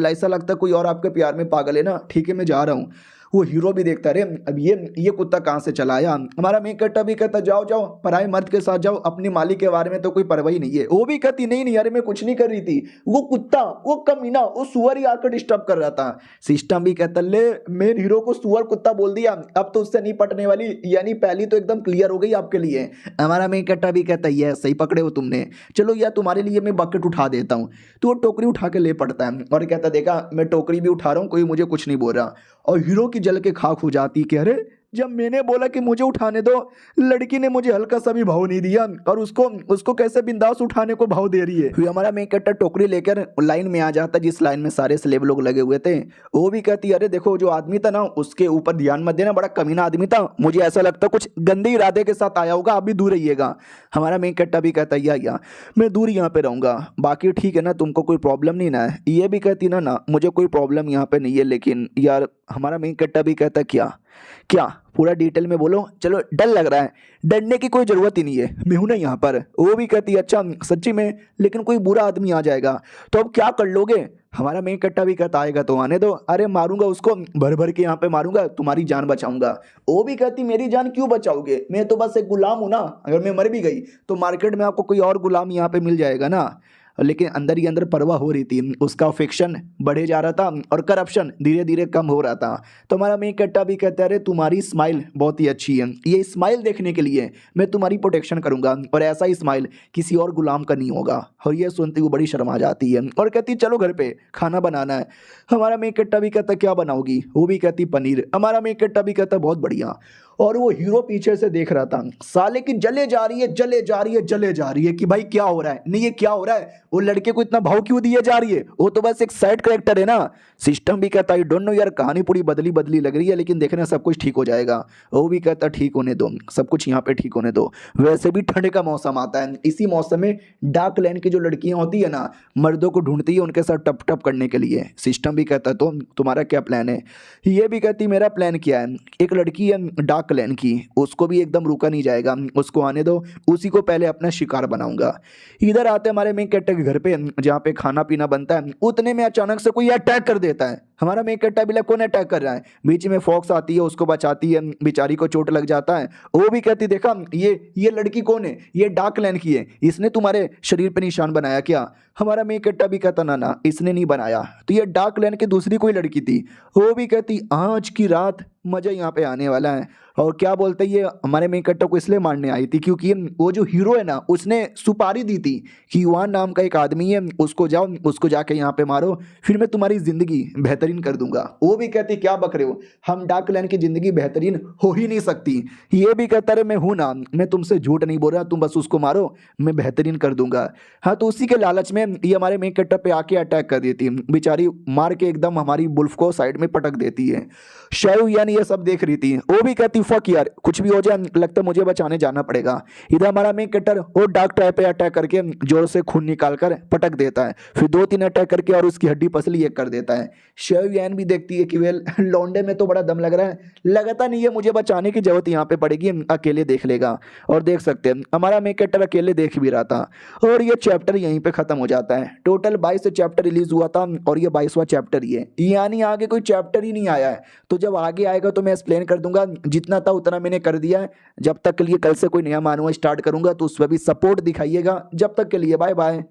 ऐसा लगता है कोई और आपके प्यार में पागल है ना, ठीक है मैं जा रहा हूँ। वो हीरो भी देखता है, अब ये कुत्ता कहाँ से चला आया। हमारा मेन कैरेक्टर भी कहता जाओ जाओ पराए मर्द के साथ जाओ, अपनी मालिक के बारे में तो कोई परवाही नहीं है। वो भी कहती नहीं नहीं अरे मैं कुछ नहीं कर रही थी, वो कुत्ता वो कमीना वो सुअर ही आकर डिस्टर्ब कर रहा था। सिस्टम भी कहता ले मेन हीरो को सुअर कुत्ता बोल दिया, अब तो उससे नहीं पटने वाली, यानी पहली तो एकदम क्लियर हो गई आपके लिए। हमारा मेन कैरेक्टर भी कहता है ये सही पकड़े हो तुमने, चलो यार तुम्हारे लिए मैं बकेट उठा देता हूँ। तो वो टोकरी उठा के ले पड़ता है और कहता देखा मैं टोकरी भी उठा रहा हूँ कोई मुझे कुछ नहीं बोल रहा। और हीरो की जल के खाक हो जाती कि अरे जब मैंने बोला कि मुझे उठाने दो, लड़की ने मुझे हल्का सा भी भाव नहीं दिया और उसको कैसे बिंदास उठाने को भाव दे रही है। फिर हमारा मेन कैरेक्टर टोकरी लेकर लाइन में आ जाता है, जिस लाइन में सारे स्लेब लोग लगे हुए थे। वो भी कहती अरे देखो जो आदमी था ना उसके ऊपर ध्यान मत देना, बड़ा कमीना आदमी था, मुझे ऐसा लगता कुछ गंदे इरादे के साथ आया होगा, आप भी दूर रहिएगा। हमारा मेन कैरेक्टर भी कहता या मैं दूर यहाँ पे रहूंगा, बाकी ठीक है ना, तुमको कोई प्रॉब्लम नहीं ना है। ये भी कहती ना मुझे कोई प्रॉब्लम यहाँ पे नहीं है, लेकिन यार हमारा मेन कैरेक्टर भी कहता क्या क्या पूरा डिटेल में बोलो, चलो डर लग रहा है, डरने की कोई ज़रूरत ही नहीं है, मैं हूं ना यहाँ पर। वो भी कहती है अच्छा सच्ची में, लेकिन कोई बुरा आदमी आ जाएगा तो अब क्या कर लोगे। हमारा मेन कट्टा भी कहता आएगा तो आने दो, अरे मारूंगा उसको भर भर के यहाँ पे मारूंगा, तुम्हारी जान बचाऊंगा। वो भी कहती मेरी जान क्यों बचाओगे, मैं तो बस एक गुलाम हूं ना, अगर मैं मर भी गई तो मार्केट में आपको कोई और गुलाम यहाँ पे मिल जाएगा ना। लेकिन अंदर ही अंदर परवाह हो रही थी, उसका अफेक्शन बढ़े जा रहा था और करप्शन धीरे धीरे कम हो रहा था। तो हमारा मेन कट्टा भी कहता है अरे तुम्हारी स्माइल बहुत ही अच्छी है, ये स्माइल देखने के लिए मैं तुम्हारी प्रोटेक्शन करूंगा और ऐसा ही स्माइल किसी और गुलाम का नहीं होगा। और ये सुनती वो बड़ी शर्मा जाती है और कहती चलो घर पे खाना बनाना है। हमारा मेन कट्टा भी कहता क्या बनाओगी, वो भी कहती पनीर। हमारा मेन कट्टा भी कहता बहुत बढ़िया। और वो हीरो पीछे से देख रहा था, साले की जले जा रही है जले जा रही है जले जा रही है कि भाई क्या हो रहा है, नहीं ये क्या हो रहा है, वो लड़के को इतना भाव क्यों दिए जा रही है, वो तो बस एक साइड कैरेक्टर है ना। सिस्टम भी कहता है डोंट नो यार कहानी पूरी बदली बदली लग रही है, लेकिन देखना सब कुछ ठीक हो जाएगा। वो भी कहता ठीक होने दो, सब कुछ यहाँ पे ठीक होने दो। वैसे भी ठंड का मौसम आता है, इसी मौसम में डार्क लैंड की जो लड़कियां होती है ना, मर्दों को ढूंढती है उनके साथ टप टप करने के लिए। सिस्टम भी कहता तो तुम्हारा क्या प्लान है। ये भी कहती मेरा प्लान क्या है, एक लड़की है डार्क लैंड की, उसको भी एकदम रुका नहीं जाएगा, उसको आने दो, उसी को पहले अपना शिकार बनाऊंगा। इधर आते हमारे मेन कैरेक्टर के घर पे जहाँ पे खाना पीना बनता है, उतने में अचानक से कोई अटैक कर देता है। हमारा मेन कैरेक्टर भी कौन अटैक कर रहा है, बीच में फॉक्स आती है उसको बचाती है, बेचारी को चोट लग जाता है। वो भी कहती देखा ये लड़की कौन है, ये डार्क लैंड की है, इसने तुम्हारे शरीर पे निशान बनाया क्या। हमारा मेन कैरेक्टर भी कहता ना इसने नहीं बनाया, तो ये डार्क लैंड की दूसरी कोई लड़की थी। वो भी कहती आज की रात मजा यहाँ पे आने वाला है। और क्या बोलते ये हमारे मेन कैरेक्टर को इसलिए मारने आई थी क्योंकि वो जो हीरो है ना उसने सुपारी दी थी कि युवान नाम का एक आदमी है, उसको जाओ उसको जाके यहाँ पे मारो, फिर मैं तुम्हारी जिंदगी बेहतरीन कर दूंगा। वो भी कहती क्या बक रहे हो, हम डार्क लैंड की जिंदगी बेहतरीन हो ही नहीं सकती। ये भी कहता रहे मैं हूं ना, मैं तुमसे झूठ नहीं बोल रहा, तुम बस उसको मारो मैं बेहतरीन कर दूंगा। हाँ तो उसी के लालच में ये हमारे मेन कैरेक्टर पे आके अटैक कर देती है, बेचारी मार के एकदम हमारी बुल्फ को साइड में पटक देती है। शायू यानी ये सब देख रही थी, वो भी कहती फक यार कुछ भी हो जाए लगता मुझे बचाने जाना पड़ेगा। इधर हमारा मेन कैरेक्टर वो डार्क टाइप पे अटैक करके जोर से खून निकाल कर पटक देता है, फिर 2-3 अटैक करके और उसकी हड्डी पसली एक कर देता है। शायू यान भी देखती है कि वेल लौंडे में तो बड़ा दम लग रहा है, लगता नहीं है मुझे बचाने की जरूरत यहाँ पे पड़ेगी, अकेले देख लेगा। और देख सकते हैं हमारा मेन कैरेक्टर अकेले देख भी रहा था। और ये चैप्टर यहीं पे खत्म हो जाता है। टोटल 22 चैप्टर रिलीज हुआ था और ये 22वां चैप्टर ही है, यानी आगे कोई चैप्टर ही नहीं आया है। तो जब आगे आएगा तो मैं एक्सप्लेन कर दूंगा, जितना था उतना मैंने कर दिया है। जब तक के लिए कल से कोई नया मानवा स्टार्ट करूंगा तो उसमें भी सपोर्ट दिखाइएगा। जब तक के लिए बाय बाय।